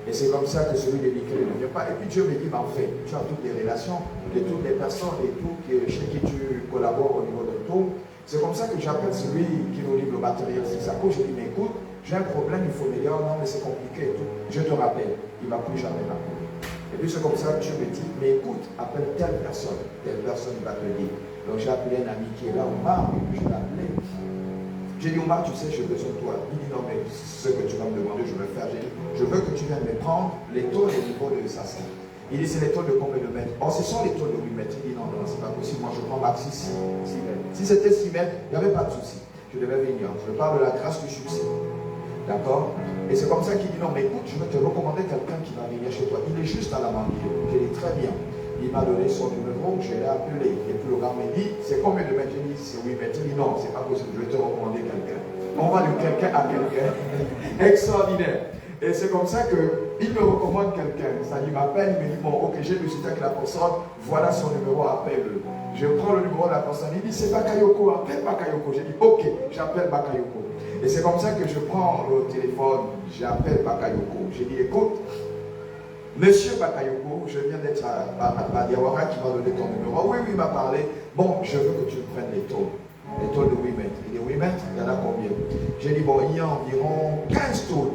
Et c'est comme ça que celui de Bikele ne vient pas. Et puis Dieu me dit, mais en fait, tu as toutes les relations de toutes les personnes et tout chez qui tu collabores au niveau de tout. C'est comme ça que j'appelle celui qui nous livre le matériel. C'est ça que je dis, mais écoute, j'ai un problème, il faut me dire, non, mais c'est compliqué et tout. Je te rappelle, il ne va plus jamais m'appeler. Et puis c'est comme ça que Dieu me dit, mais écoute, appelle telle personne il va te dire. Donc j'ai appelé un ami qui est là, Omar, et puis je l'ai appelé. J'ai dit, Omar, tu sais, j'ai besoin de toi. Il dit, non, mais ce que tu vas me demander, je vais faire. J'ai dit, je veux que tu viennes me prendre les tôles au niveau de Sassin. Il dit, c'est les tôles de combien de mètres? Oh, ce sont les tôles de 8 mètres. Il dit, non, c'est pas possible. Moi, je prends maxi 6 mètres. Si c'était 6 mètres, il n'y avait pas de souci. Je devais venir. Je parle de la grâce du succès. D'accord? Et c'est comme ça qu'il dit, non, mais écoute, je vais te recommander quelqu'un qui va venir chez toi. Il est juste à la Mandille. J'ai dit, très bien. Il m'a donné son numéro, je l'ai appelé. Et puis le gars m'a dit, c'est combien de mètres? J'ai dit, c'est 8 mètres. Il dit, non, c'est pas possible, je vais te recommander quelqu'un. On va de quelqu'un à quelqu'un. Extraordinaire. Et c'est comme ça qu'il me recommande quelqu'un. Ça, il m'appelle, il me dit, bon, ok, j'ai discuté avec la personne, voilà son numéro, appelle-le. Je prends le numéro de la personne, il dit, c'est Bakayoko, appelle Bakayoko. J'ai dit, ok, j'appelle Bakayoko. Et c'est comme ça que je prends le téléphone, j'appelle Bakayoko. J'ai dit, écoute, Monsieur Bakayoko, je viens d'être à Diawara qui m'a donné ton numéro. Oui, il m'a parlé. Bon, je veux que tu prennes les tôles de 8 mètres. Il dit 8 mètres, il y en a combien? J'ai dit, bon, il y a environ 15 tôles,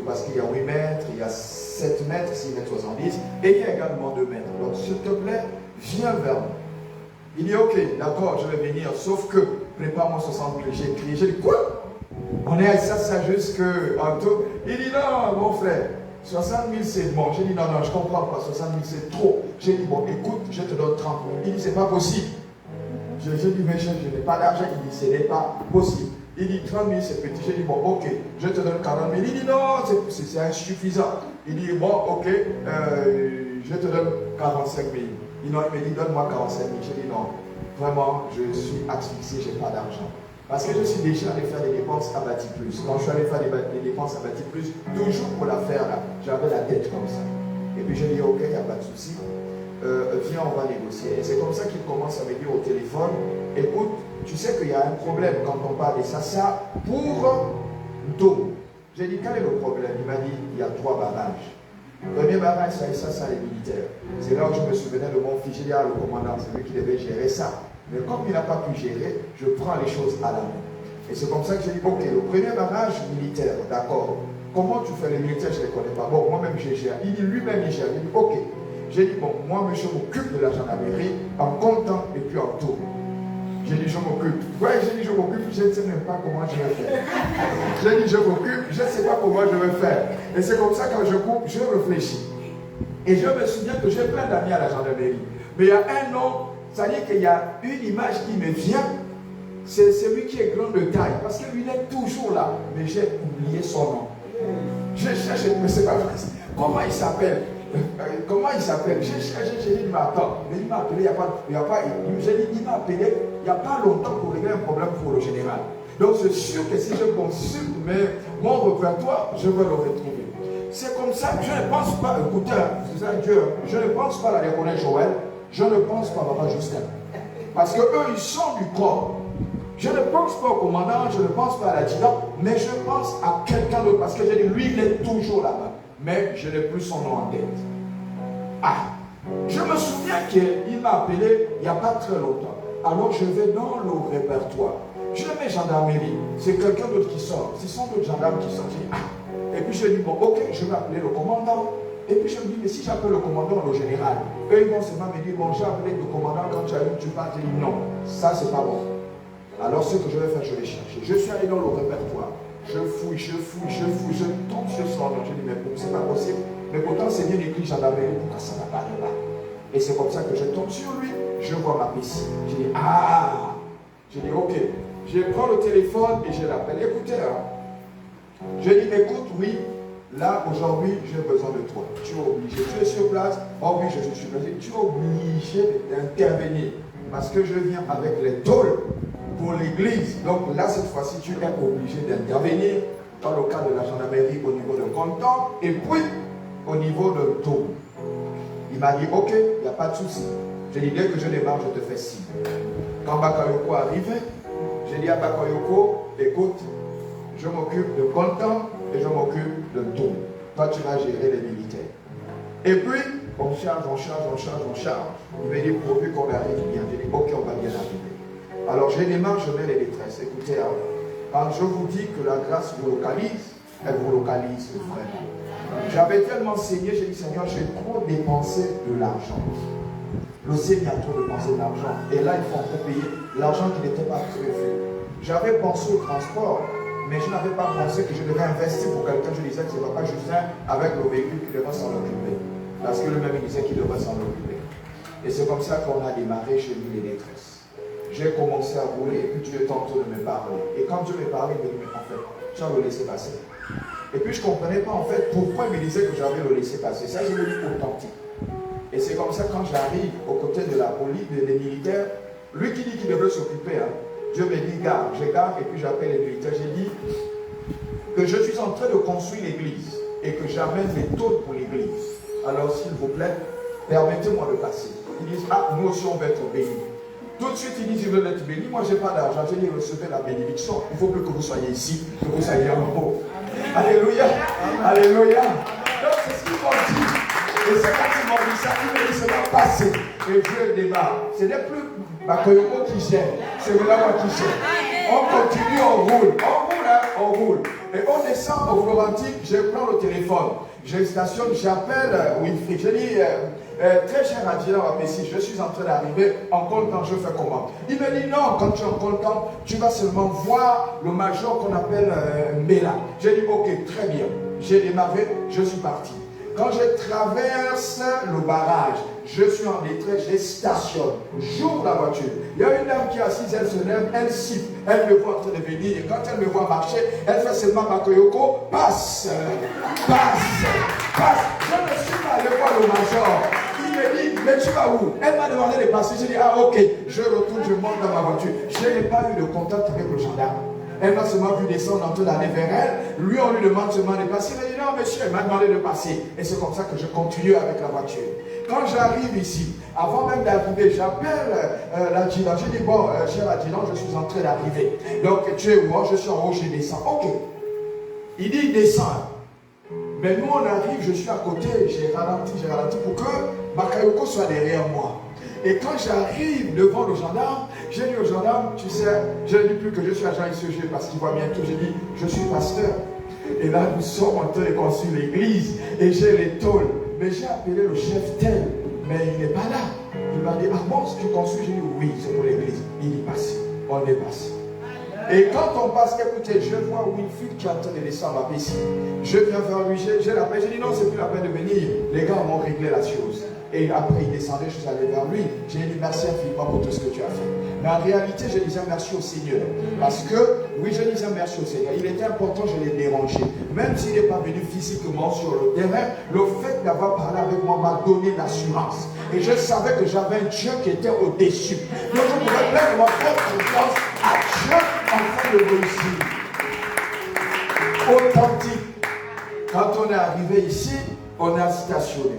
parce qu'il y a 8 mètres, il y a 7 mètres, 6 mètres 70, et il y a également 2 mètres. Donc, s'il te plaît, viens vers moi. Il dit, ok, d'accord, je vais venir, sauf que, prépare-moi 60 000. J'ai crié, j'ai dit, quoi? On est à ça jusqu'en tout. Il dit, non, mon frère. 60 000 c'est bon. J'ai dit non, je ne comprends pas. 60 000 c'est trop. J'ai dit bon, écoute, je te donne 30 000. Il dit c'est pas possible. J'ai dit mais je n'ai pas d'argent. Il dit ce n'est pas possible. Il dit 30 000 c'est petit. J'ai dit bon, ok, je te donne 40 000. Il dit non, c'est insuffisant. Il dit bon, ok, je te donne 45 000. Il me dit donne-moi 45 000. J'ai dit non, vraiment, je suis asphyxié, je n'ai pas d'argent. Parce que je suis déjà allé faire des dépenses à Bâti Plus. Quand je suis allé faire des dépenses à Bâti Plus, toujours pour la faire là, j'avais la tête comme ça. Et puis je dis ok, il n'y a pas de souci. Viens, on va négocier. Et c'est comme ça qu'il commence à me dire au téléphone, écoute, tu sais qu'il y a un problème quand on parle de ça pour Ntomo. J'ai dit quel est le problème? Il m'a dit il y a 3 barrages. Le premier barrage, ça les militaires. C'est là où je me souvenais de mon fils. J'ai dit le commandant, c'est lui qui devait gérer ça. Mais comme il n'a pas pu gérer, je prends les choses à la main. Et c'est comme ça que j'ai dit, ok, le premier barrage militaire, d'accord. Comment tu fais les militaires, je ne les connais pas. Bon, moi-même, j'ai géré. Il dit lui-même, il gère. Il dit, ok. J'ai dit, bon, moi, monsieur, je m'occupe de la gendarmerie en comptant et puis en tour. J'ai dit, je m'occupe. Ouais, j'ai dit, je m'occupe, je ne sais même pas comment je vais faire. J'ai dit, je m'occupe, je ne sais pas comment je vais faire. Et c'est comme ça, quand je coupe, je réfléchis. Et je me souviens que j'ai plein d'amis à la gendarmerie. Mais il y a un nom. C'est-à-dire qu'il y a une image qui me vient, c'est celui qui est grand de taille, parce que lui il est toujours là, mais j'ai oublié son nom. Je cherche, mais c'est pas vrai. Comment il s'appelle? J'ai cherché, j'ai dit, mais attends, mais il m'a appelé, il m'a appelé il n'y a pas longtemps pour régler un problème pour le général. Donc c'est sûr que si je consulte mon répertoire, je vais le retrouver. C'est comme ça que je ne pense pas, écoutez, c'est ça Dieu, je ne pense pas à la reconnaître Joël. Je ne pense pas à Papa Justin. Parce qu'eux, ils sont du corps. Je ne pense pas au commandant, je ne pense pas à l'adjudant, mais je pense à quelqu'un d'autre. Parce que j'ai dit, lui, il est toujours là-bas. Mais je n'ai plus son nom en tête. Ah, je me souviens qu'il m'a appelé il n'y a pas très longtemps. Alors je vais dans le répertoire. Je mets gendarmerie. C'est quelqu'un d'autre qui sort. Ce sont d'autres gendarmes qui sortent. Et puis je dis, bon, ok, je vais appeler le commandant. Et puis je me dis, mais si j'appelle le commandant, le général, eux ils vont seulement me dire, bon, j'ai appelé le commandant quand tu as eu, tu parles. Je dis, non, ça c'est pas bon. Alors ce que je vais faire, je vais chercher. Je suis allé dans le répertoire. Je fouille, je tombe sur son nom. Je dis, mais c'est pas possible. Mais pourtant c'est bien écrit gendarmerie, pourquoi ça n'apparaît pas? Et c'est comme ça que je tombe sur lui. Je vois ma PC. Je dis, ah! Je dis, ok. Je prends le téléphone et je l'appelle. Écoutez, je dis, écoute, oui. Là, aujourd'hui, j'ai besoin de toi. Tu es obligé. Tu es sur place. Oh oui, je suis sur place. Tu es obligé d'intervenir. Parce que je viens avec les tôles pour l'église. Donc là, cette fois-ci, tu es obligé d'intervenir dans le cadre de la gendarmerie au niveau de comptant et puis au niveau de tôle. Il m'a dit, ok, il n'y a pas de souci. J'ai dit, dès que je démarre, je te fais signe. Quand Bakayoko arrivait, j'ai dit à Bakayoko, écoute, je m'occupe de comptant et je m'occupe de tout. Toi, tu vas gérer les militaires. Et puis, on charge. Il m'a dit, pourvu qu'on arrive bien. J'ai dit, ok, on va bien arriver. Alors, je démarre, je mets les détresses. Écoutez, quand je vous dis que la grâce vous localise, elle vous localise vraiment. J'avais tellement saigné, j'ai dit, Seigneur, j'ai trop dépensé de l'argent. Le Seigneur a trop dépensé de l'argent. Et là, il faut encore payer l'argent qui n'était pas prévu. J'avais pensé au transport. Mais je n'avais pas pensé que je devais investir pour quelqu'un. Je disais que c'est papa Justin avec le véhicule qui devait s'en occuper. Parce que lui-même il disait qu'il devait s'en occuper. Et c'est comme ça qu'on a démarré chez lui les détresses. J'ai commencé à rouler et puis Dieu est en train de me parler. Et quand Dieu me parlait, il me dit, mais en fait, tu vas le laisser passer. Et puis je ne comprenais pas en fait pourquoi il me disait que j'avais le laisser passer. Ça, je le dis authentique. Et c'est comme ça quand j'arrive aux côtés de la police, des militaires, lui qui dit qu'il devait s'occuper, Dieu me dit, garde, je garde et puis j'appelle les militaires. J'ai dit que je suis en train de construire l'église et que j'amène les tôles pour l'église. Alors s'il vous plaît, permettez-moi de passer. Ils disent, ah, nous aussi on va être bénis. Tout de suite, ils disent, je veux être béni. Moi, je n'ai pas d'argent. J'ai dit, recevez la bénédiction. Il ne faut plus que vous soyez ici, que vous soyez en haut. Alléluia. Alléluia. Donc c'est ce qu'ils m'ont dit. Et c'est quand ils m'ont dit ça, ils m'ont dit, ça va passer. Et Dieu démarre. Ce n'est plus Bakayoko qui gère, c'est moi qui gère. On continue, on roule. Et on descend au Florentine, je prends le téléphone, je stationne, j'appelle Wilfried. Je dis, très cher adjudant Messi, je suis en train d'arriver, en comptant, je fais comment? Il me dit, non, quand tu es en comptant, tu vas seulement voir le major qu'on appelle Mela. J'ai dit, ok, très bien. J'ai démarré, je suis parti. Quand je traverse le barrage, je suis en détresse, je stationne, j'ouvre la voiture. Il y a une dame qui est assise, elle se lève, elle siffle, elle me voit en train de venir. Et quand elle me voit marcher, elle fait seulement Bakayoko, passe. Je ne suis pas allé voir le major. Il me dit, mais tu vas où? Elle m'a demandé de passer. J'ai dit, ah ok, je retourne, je monte dans ma voiture. Je n'ai pas eu de contact avec le gendarme. Elle m'a seulement vu descendre en train d'aller vers elle. Lui, on lui demande seulement de passer. Il m'a dit, non monsieur, elle m'a demandé de passer. Et c'est comme ça que je continue avec la voiture. Quand j'arrive ici, avant même d'arriver, j'appelle l'adjudant. J'ai dit, bon, cher adjudant, je suis en train d'arriver. Donc, tu es où? Je suis en haut, je descends. Ok. Il dit, descends. Mais nous, on arrive, je suis à côté, j'ai ralenti pour que Bakayoko soit derrière moi. Et quand j'arrive devant le gendarme, j'ai dit au gendarme, tu sais, je ne dis plus que je suis agent ICG parce qu'il voit bien tout. J'ai dit, je suis pasteur. Et là, nous sommes en train de construire l'église. Et j'ai les tôles. Mais j'ai appelé le chef tel. Mais il n'est pas là. Il m'a dit, ah bon, tu construis? J'ai dit, oui, c'est pour l'église. Il est passé. On est passé. Et quand on passe, écoutez, je vois Wilfried qui est en train de descendre ma piscine. Je viens vers lui, j'ai la peine. J'ai dit, non, c'est plus la peine de venir. Les gars m'ont réglé la chose. Et après, il descendait, je suis allé vers lui. J'ai dit merci infiniment pour tout ce que tu as fait. Mais en réalité, je disais merci au Seigneur. Parce que, oui, je disais merci au Seigneur. Il était important, je l'ai dérangé. Même s'il n'est pas venu physiquement sur le terrain, le fait d'avoir parlé avec moi m'a donné l'assurance. Et je savais que j'avais un Dieu qui était au-dessus. Donc, je pouvais pleinement faire confiance à Dieu afin de réussir. Authentique. Quand on est arrivé ici, on a stationné.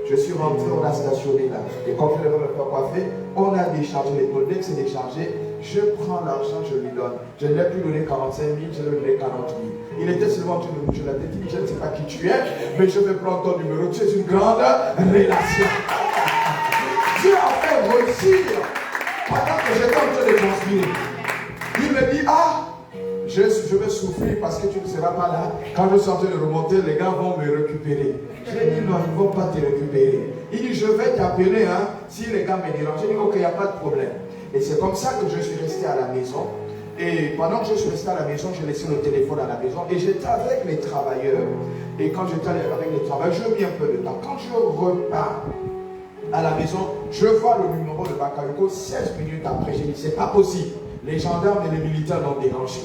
Je suis rentré, on a stationné là. Et comme je ne l'avais pas coiffé, on a déchargé les tôles. Dès que c'est déchargé, je prends l'argent, je lui donne. Je ne lui ai plus donné 45 000, je lui ai donné 40 000. Il était seulement en train de bouger la tête. Il dit, je ne sais pas qui tu es, mais je vais prendre ton numéro. Tu es une grande relation. Dieu a fait réussir pendant que j'étais en train de construire. Il me je vais souffrir parce que tu ne seras pas là. Quand je suis en train de remonter, les gars vont me récupérer. J'ai dit non, ils ne vont pas te récupérer. Il dit, je vais t'appeler, hein, si les gars me dérangent. J'ai dit, ok, il n'y a pas de problème. Et c'est comme ça que je suis resté à la maison. Et pendant que je suis resté à la maison, j'ai laissé le téléphone à la maison et j'étais avec les travailleurs. Et quand j'étais avec les travailleurs, je mis un peu de temps. Quand je repars à la maison, je vois le numéro de Bakayoko 16 minutes après. J'ai dit, c'est pas possible. Les gendarmes et les militaires l'ont dérangé.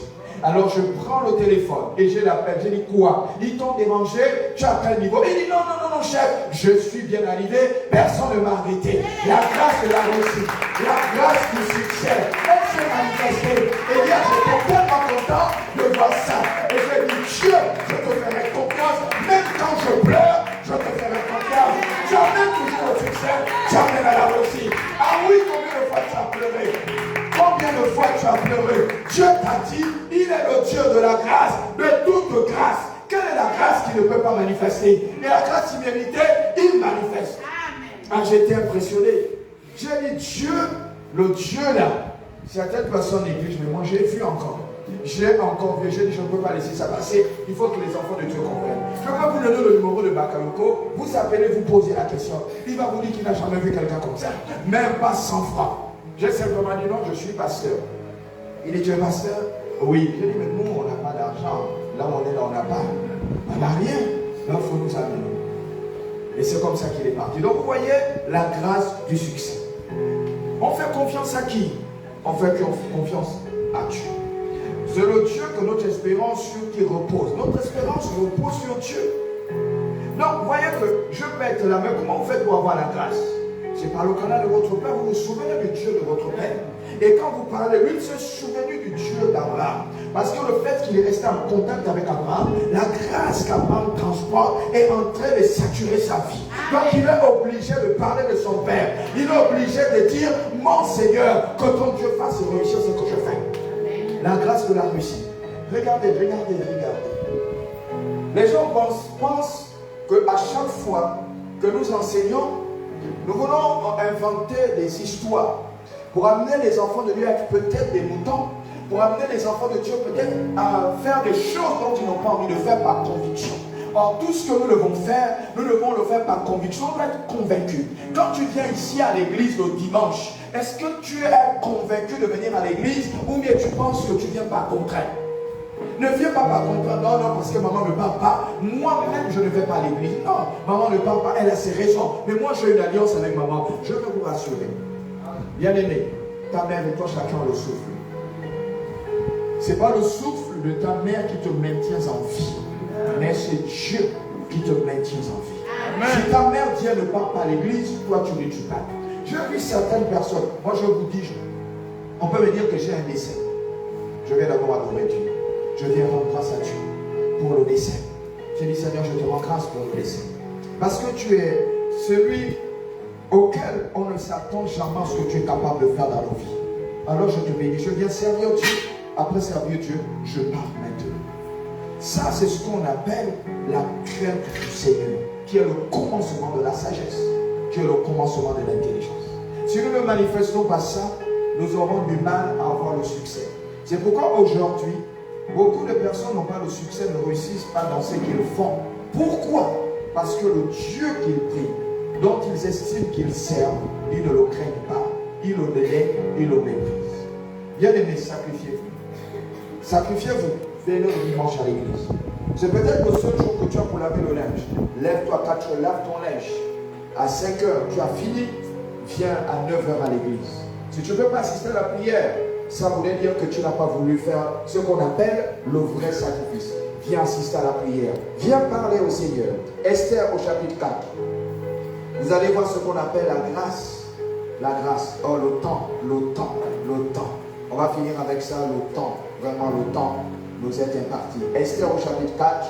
Alors je prends le téléphone et je l'appelle. Je dis quoi? Ils t'ont dérangé? Tu as quel niveau? Il dit non, non, non, non, chef. Je suis bien arrivé. Personne ne m'a arrêté. La grâce de la réussite, la grâce du succès, elle s'est manifestée. Et hier, j'étais tellement content de voir ça. Et je dis, Dieu, je te ferai confiance. Même quand je pleure, je te ferai confiance. Tu amènes toujours au succès. Tu amènes à la réussite. Ah oui, combien de fois tu as pleuré? Combien de fois tu as pleuré? Dieu t'a dit, il est le Dieu de la grâce, de toute grâce. Quelle est la grâce qui ne peut pas manifester? Et la grâce imméritée, il manifeste. Ah, j'étais impressionné. J'ai dit, Dieu, le Dieu là, certaines personnes négligent, mais moi j'ai vu encore. J'ai encore vu, j'ai dit, je ne peux pas laisser ça passer. Il faut que les enfants de Dieu comprennent. Je peux vous donner le numéro de Bakayoko, vous appelez, vous posez la question. Il va vous dire qu'il n'a jamais vu quelqu'un comme ça. Même pas 100 francs. J'ai simplement dit non, je suis pasteur. Il dit, tu es pasteur? Oui. J'ai dit, mais nous, on n'a pas d'argent. Là où on est, là, on n'a pas. On n'a rien. Là, il faut nous amener. Et c'est comme ça qu'il est parti. Donc, vous voyez la grâce du succès. On fait confiance à qui? On fait confiance à Dieu. C'est le Dieu que notre espérance sur qui repose. Notre espérance repose sur Dieu. Donc, vous voyez que je peux être là, mais comment vous faites pour avoir la grâce? C'est par le canal de votre Père, vous vous souvenez du Dieu de votre Père. Et quand vous parlez, lui, il s'est souvenu du Dieu d'Abraham. Parce que le fait qu'il est resté en contact avec Abraham, la grâce qu'Abraham transporte est en train de saturer sa vie. Donc il est obligé de parler de son Père. Il est obligé de dire, mon Seigneur, que ton Dieu fasse réussir ce que je fais. La grâce de la réussite. Regardez, regardez, regardez. Les gens pensent qu'à chaque fois que nous enseignons, nous voulons inventer des histoires pour amener les enfants de Dieu à être peut-être des moutons, pour amener les enfants de Dieu peut-être à faire des choses dont ils n'ont pas envie de faire par conviction. Or, tout ce que nous devons faire, nous devons le faire par conviction, nous devons être convaincus. Quand tu viens ici à l'église le dimanche, est-ce que tu es convaincu de venir à l'église ou bien tu penses que tu viens par contrainte? Ne viens pas par contrainte. Non, non, parce que maman ne parle pas. Moi-même, je ne vais pas à l'église. Non, maman ne parle pas. Elle a ses raisons. Mais moi, j'ai une alliance avec maman. Je veux vous rassurer. Bien-aimé, ta mère et toi, chacun a le souffle. Ce n'est pas le souffle de ta mère qui te maintient en vie, mais c'est Dieu qui te maintient en vie. Amen. Si ta mère dit elle ne part pas à l'église, toi tu dis tu pars. J'ai vu certaines personnes, moi je vous dis, on peut me dire que j'ai un décès. Je vais d'abord adorer Dieu. Je viens rendre grâce à Dieu pour le décès. J'ai dit Seigneur, je te rends grâce pour le décès. Parce que tu es celui auquel on ne s'attend jamais à ce que tu es capable de faire dans nos vies. Alors je te bénis, je viens servir Dieu. Après servir Dieu, je pars maintenant. Ça, c'est ce qu'on appelle la crainte du Seigneur, qui est le commencement de la sagesse, qui est le commencement de l'intelligence. Si nous ne manifestons pas ça, nous aurons du mal à avoir le succès. C'est pourquoi aujourd'hui, beaucoup de personnes n'ont pas le succès, ne réussissent pas dans ce qu'ils font. Pourquoi? Parce que le Dieu qu'ils prient, dont ils estiment qu'ils servent, ils ne le craignent pas. Ils le délaient, ils le méprisent. Bien-aimés, sacrifiez-vous. Sacrifiez-vous. Venez le dimanche à l'église. C'est peut-être le seul jour que tu as pour laver le linge. Lève-toi, 4 heures, lave ton linge. À 5 heures, tu as fini. Viens à 9 heures à l'église. Si tu ne peux pas assister à la prière, ça voudrait dire que tu n'as pas voulu faire ce qu'on appelle le vrai sacrifice. Viens assister à la prière. Viens parler au Seigneur. Esther au chapitre 4. Vous allez voir ce qu'on appelle la grâce. La grâce. Oh, le temps, le temps, le temps. On va finir avec ça, le temps. Vraiment, le temps nous est imparti. Esther au chapitre 4,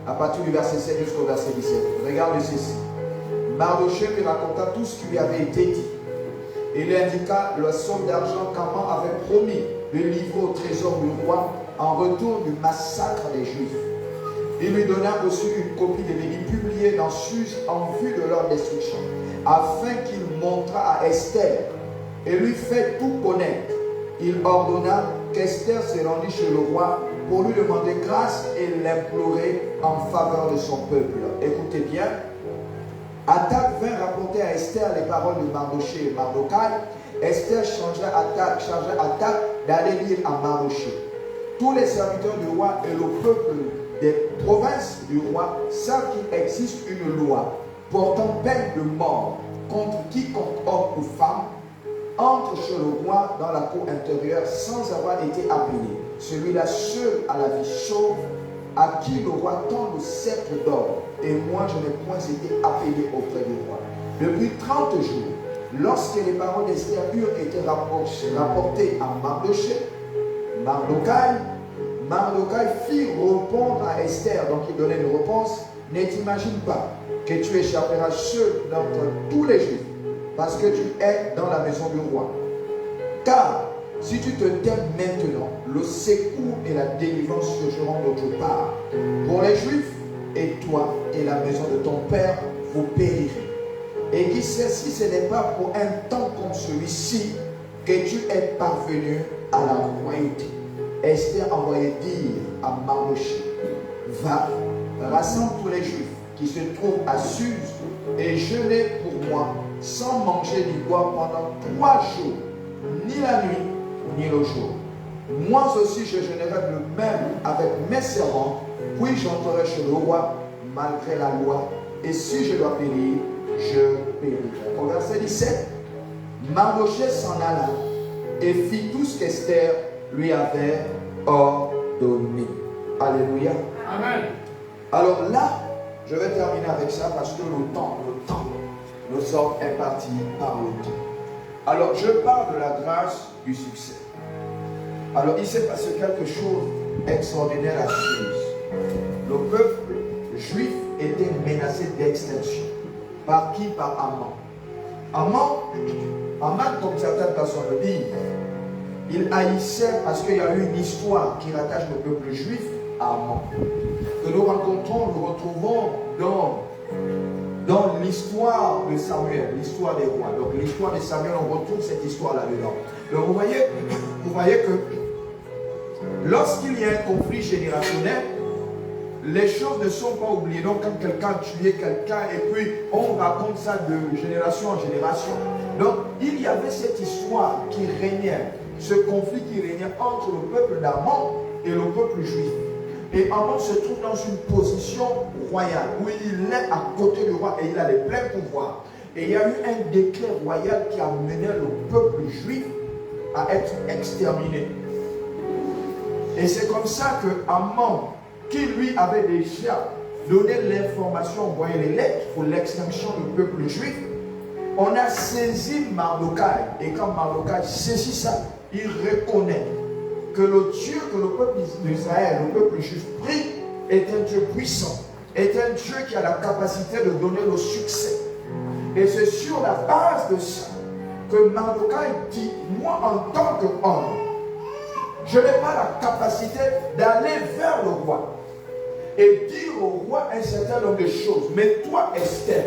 à partir du verset 7 jusqu'au verset 17. Regarde ceci. Mardochée lui raconta tout ce qui lui avait été dit. Il lui indiqua la somme d'argent qu'Aman avait promis de livrer au trésor du roi en retour du massacre des Juifs. Il lui donna aussi une copie de l'édit publié dans Suse en vue de leur destruction, afin qu'il montrât à Esther et lui fait tout connaître. Il ordonna qu'Esther se rendit chez le roi pour lui demander grâce et l'implorer en faveur de son peuple. Écoutez bien. Attaque vint rapporter à Esther les paroles de Mardoché et Mardokai. Esther chargea Attaque d'aller dire à Mardoché. Tous les serviteurs du roi et le peuple des provinces du roi savent qu'il existe une loi portant peine de mort contre quiconque homme ou femme entre chez le roi dans la cour intérieure sans avoir été appelé. Celui-là seul a la vie sauve, à qui le roi tend le sceptre d'or. Et moi, je n'ai point été appelé auprès du roi. Depuis 30 jours, lorsque les paroles d'Esther eurent été rapportées à Mardokai fit répondre à Esther, donc il donnait une réponse. Ne t'imagine pas que tu échapperas seul d'entre tous les Juifs, parce que tu es dans la maison du roi. Car si tu te tais maintenant, le secours et la délivrance surgiront d'autre part. Pour les Juifs, et toi et la maison de ton père, vous périrez. Et qui sait si ce n'est pas pour un temps comme celui-ci que tu es parvenu à la royauté. Esther envoyait dire à Mardoché, va, rassemble tous les Juifs qui se trouvent à Suse et jeûnez pour moi sans manger ni boire pendant 3 jours, ni la nuit, ni le jour. Moi aussi je jeûnerai le même avec mes servants, puis j'entrerai chez le roi malgré la loi, et si je dois périr, je périrai. Au verset 17, Mardoché s'en alla et fit tout ce qu'Esther lui avait ordonné. Alléluia. Amen. Alors là, je vais terminer avec ça parce que le temps nous sommes impartis par le temps. Alors, je parle de la grâce du succès. Alors, il s'est passé quelque chose d'extraordinaire à Suse. Le peuple juif était menacé d'extinction. Par qui? Par Aman. Aman, comme certaines personnes le disent, il haïssait parce qu'il y a eu une histoire qui rattache le peuple juif à Aman. Que nous rencontrons, nous retrouvons dans l'histoire de Samuel, l'histoire des rois. Donc l'histoire de Samuel, on retrouve cette histoire là-dedans. Donc vous voyez que lorsqu'il y a un conflit générationnel, les choses ne sont pas oubliées. Donc quand quelqu'un tuait quelqu'un et puis on raconte ça de génération en génération. Donc il y avait cette histoire qui régnait, ce conflit qui régnait entre le peuple d'Aman et le peuple juif. Et Aman se trouve dans une position royale où il est à côté du roi et il a les pleins pouvoirs. Et il y a eu un décret royal qui a mené le peuple juif à être exterminé. Et c'est comme ça que Aman, qui lui avait déjà donné l'information, envoyé les lettres pour l'extinction du peuple juif, on a saisi Mardokai. Et quand Mardokai saisit ça, il reconnaît que le Dieu que le peuple d'Israël, le peuple juif prie, est un Dieu puissant, est un Dieu qui a la capacité de donner le succès. Et c'est sur la base de ça que Mardokai dit, moi en tant qu'homme, je n'ai pas la capacité d'aller vers le roi et dire au roi un certain nombre de choses. Mais toi, Esther,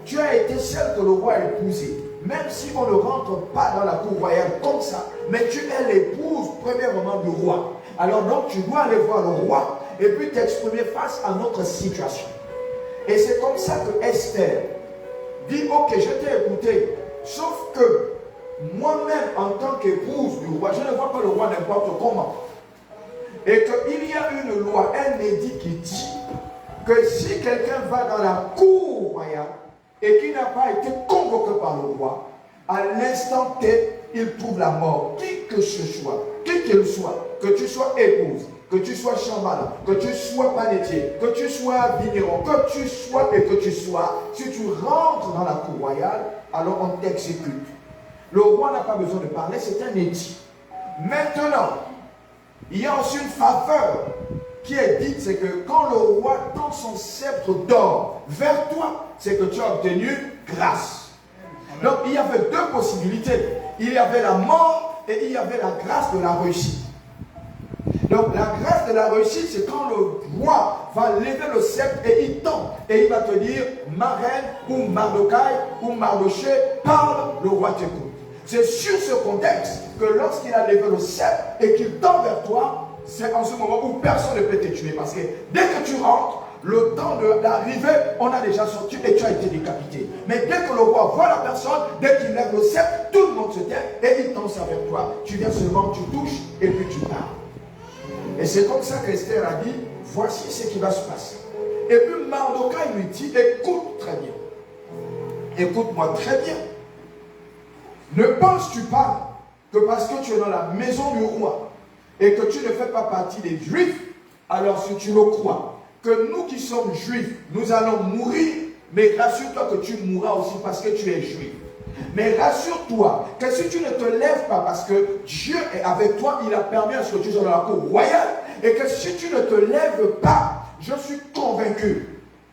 tu as été celle que le roi a épousée. Même si on ne rentre pas dans la cour royale comme ça, mais tu es l'épouse premièrement du roi. Alors donc tu dois aller voir le roi et puis t'exprimer face à notre situation. Et c'est comme ça que Esther dit, ok, je t'ai écouté, sauf que moi-même en tant qu'épouse du roi, je ne vois pas le roi n'importe comment. Et qu'il y a une loi, un édit qui dit que si quelqu'un va dans la cour royale et qui n'a pas été convoqué par le roi, à l'instant T, il trouve la mort. Qui que ce soit, qui qu'il soit, que tu sois épouse, que tu sois chambala, que tu sois panetier, que tu sois vigneron, que tu sois et que tu sois, si tu rentres dans la cour royale, alors on t'exécute. Le roi n'a pas besoin de parler, c'est un édit. Maintenant, il y a aussi une faveur qui est dite, c'est que quand le roi tend son sceptre d'or vers toi, c'est que tu as obtenu grâce. Donc il y avait 2 possibilités. Il y avait la mort et il y avait la grâce de la réussite. Donc la grâce de la réussite, c'est quand le roi va lever le sceptre et il tend. Et il va te dire, ma reine ou Mardokai ou Mardoché, parle, le roi t'écoute. C'est sur ce contexte que lorsqu'il a levé le sceptre et qu'il tend vers toi, c'est en ce moment où personne ne peut te tuer. Parce que dès que tu rentres, le temps d'arriver, on a déjà sorti et tu as été décapité. Mais dès que le roi voit la personne, dès qu'il lève le sceptre, tout le monde se tait et il danse avec toi. Tu viens seulement, tu touches et puis tu pars. Et c'est comme ça qu'Esther a dit, voici ce qui va se passer. Et puis Mardokhai lui dit, écoute très bien. Écoute-moi très bien. Ne penses-tu pas que parce que tu es dans la maison du roi et que tu ne fais pas partie des Juifs, alors si tu le crois, que nous qui sommes Juifs, nous allons mourir, mais rassure-toi que tu mourras aussi parce que tu es Juif. Mais rassure-toi que si tu ne te lèves pas parce que Dieu est avec toi, il a permis à ce que tu sois dans la cour royale, et que si tu ne te lèves pas, je suis convaincu,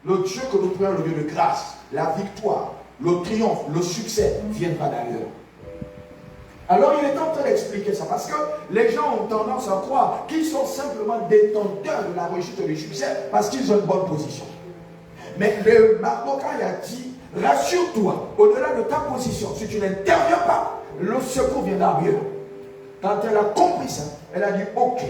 le Dieu que nous prions, le Dieu de grâce, la victoire, le triomphe, le succès viendra d'ailleurs. Alors il est en train d'expliquer ça parce que les gens ont tendance à croire qu'ils sont simplement détenteurs de la réussite et du succès parce qu'ils ont une bonne position. Mais le Mardokhai a dit, rassure-toi, au-delà de ta position, si tu n'interviens pas, le secours viendra mieux. Quand elle a compris ça, elle a dit, ok,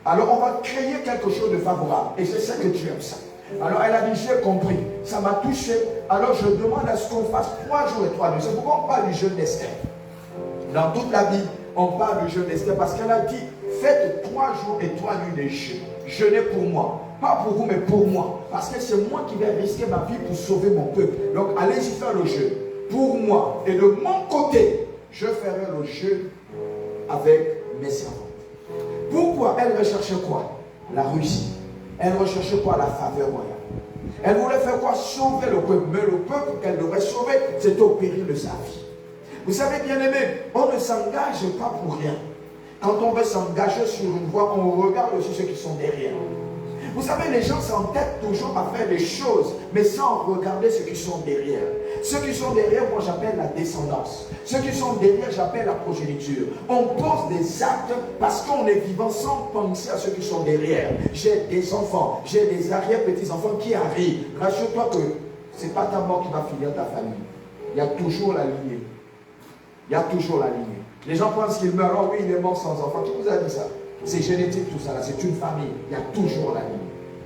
alors on va créer quelque chose de favorable. Et c'est ça que tu aimes ça. Alors elle a dit, j'ai compris, ça m'a touché. Alors je demande à ce qu'on fasse 3 jours et 3 nuits. C'est pourquoi on parle du jeûne d'Esther. Dans toute la Bible, on parle du jeûne d'Esther parce qu'elle a dit, faites 3 jours et 3 nuits de jeûne. Jeûnez pour moi. Pas pour vous, mais pour moi. Parce que c'est moi qui vais risquer ma vie pour sauver mon peuple. Donc allez-y faire le jeûne. Pour moi. Et de mon côté, je ferai le jeûne avec mes servantes. Pourquoi elle recherchait quoi? La réussite. Elle recherchait quoi? La faveur royale. Elle voulait faire quoi? Sauver le peuple. Mais le peuple qu'elle devrait sauver, c'était au péril de sa vie. Vous savez, bien aimé, on ne s'engage pas pour rien. Quand on veut s'engager sur une voie, on regarde aussi ceux qui sont derrière. Vous savez, les gens s'entêtent toujours à faire des choses, mais sans regarder ceux qui sont derrière. Ceux qui sont derrière, moi j'appelle la descendance. Ceux qui sont derrière, j'appelle la progéniture. On pose des actes parce qu'on est vivant sans penser à ceux qui sont derrière. J'ai des enfants, j'ai des arrière-petits-enfants qui arrivent. Rassure-toi que ce n'est pas ta mort qui va finir ta famille. Il y a toujours la lignée. Il y a toujours la lignée. Les gens pensent qu'il meurt. Oh oui, il est mort sans enfant. Qui vous a dit ça? C'est génétique tout ça. C'est une famille. Il y a toujours la lignée.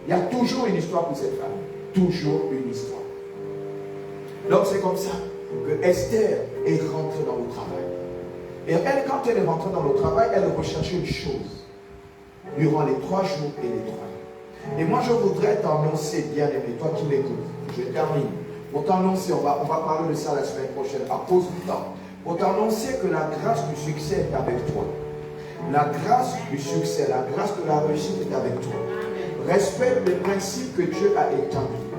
Il y a toujours une histoire pour cette famille. Toujours une histoire. Donc c'est comme ça que Esther est rentrée dans le travail. Et elle, quand elle est rentrée dans le travail, elle recherchait une chose. Durant les 3 jours et les 3 nuits. Et moi je voudrais t'annoncer, bien aimé, toi qui m'écoutes, je termine. Pour t'annoncer, on va parler de ça la semaine prochaine, à cause du temps. Pour t'annoncer que la grâce du succès est avec toi. La grâce du succès, la grâce de la réussite est avec toi. Respecte les principes que Dieu a établis.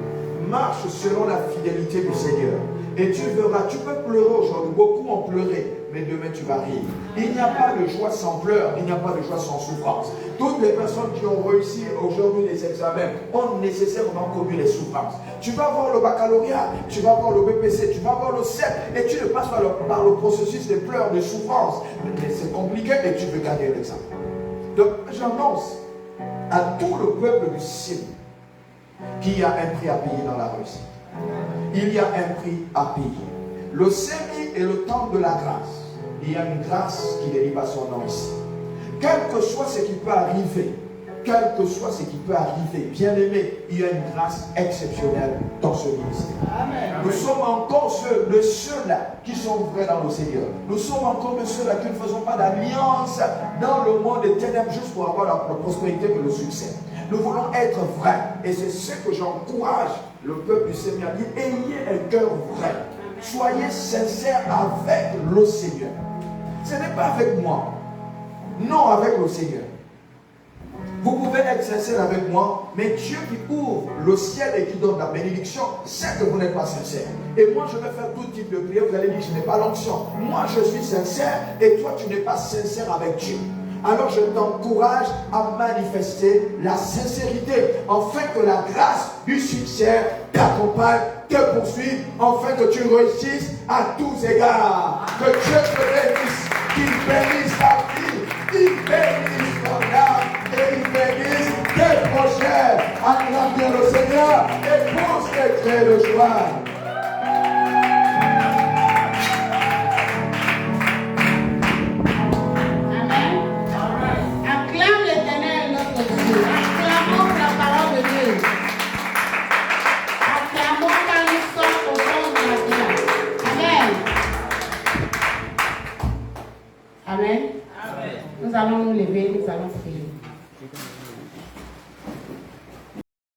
Marche selon la fidélité du Seigneur. Et tu verras, tu peux pleurer aujourd'hui. Beaucoup ont pleuré, mais demain tu vas rire. Il n'y a pas de joie sans pleurs, il n'y a pas de joie sans souffrance. Toutes les personnes qui ont réussi aujourd'hui les examens ont nécessairement connu les souffrances. Tu vas voir le baccalauréat, tu vas voir le BPC, tu vas voir le CEP, et tu ne passes pas par le processus des pleurs, de souffrance. Mais c'est compliqué et tu veux gagner l'examen. Donc j'annonce à tout le peuple du ciel qu'il y a un prix à payer dans la réussite. Il y a un prix à payer. Le sémi est le temps de la grâce. Il y a une grâce qui délivre à son nom ici. Quel que soit ce qui peut arriver, quel que soit ce qui peut arriver, bien aimé, il y a une grâce exceptionnelle dans ce ministère. Amen. Nous sommes encore de ceux-là qui sont vrais dans le Seigneur. Nous sommes encore de ceux-là qui ne faisons pas d'alliance dans le monde des ténèbres juste pour avoir la prospérité et le succès. Nous voulons être vrais. Et c'est ce que j'encourage le peuple du Seigneur à dire. Ayez un cœur vrai. Soyez sincères avec le Seigneur. Ce n'est pas avec moi. Non, avec le Seigneur. Vous pouvez être sincère avec moi, mais Dieu qui ouvre le ciel et qui donne la bénédiction, sait que vous n'êtes pas sincère. Et moi, je vais faire tout type de prière. Vous allez dire, je n'ai pas l'onction. Moi, je suis sincère et toi, tu n'es pas sincère avec Dieu. Alors, je t'encourage à manifester la sincérité, afin que la grâce du succès t'accompagne, te poursuive, afin que tu réussisses à tous égards. Que Dieu te bénisse, qu'il bénisse ta vie, qu'il bénisse ton âme et qu'il bénisse tes projets. Acclame bien le Seigneur et pousse tes cris de joie. Acclame Nous allons nous lever, nous allons prier.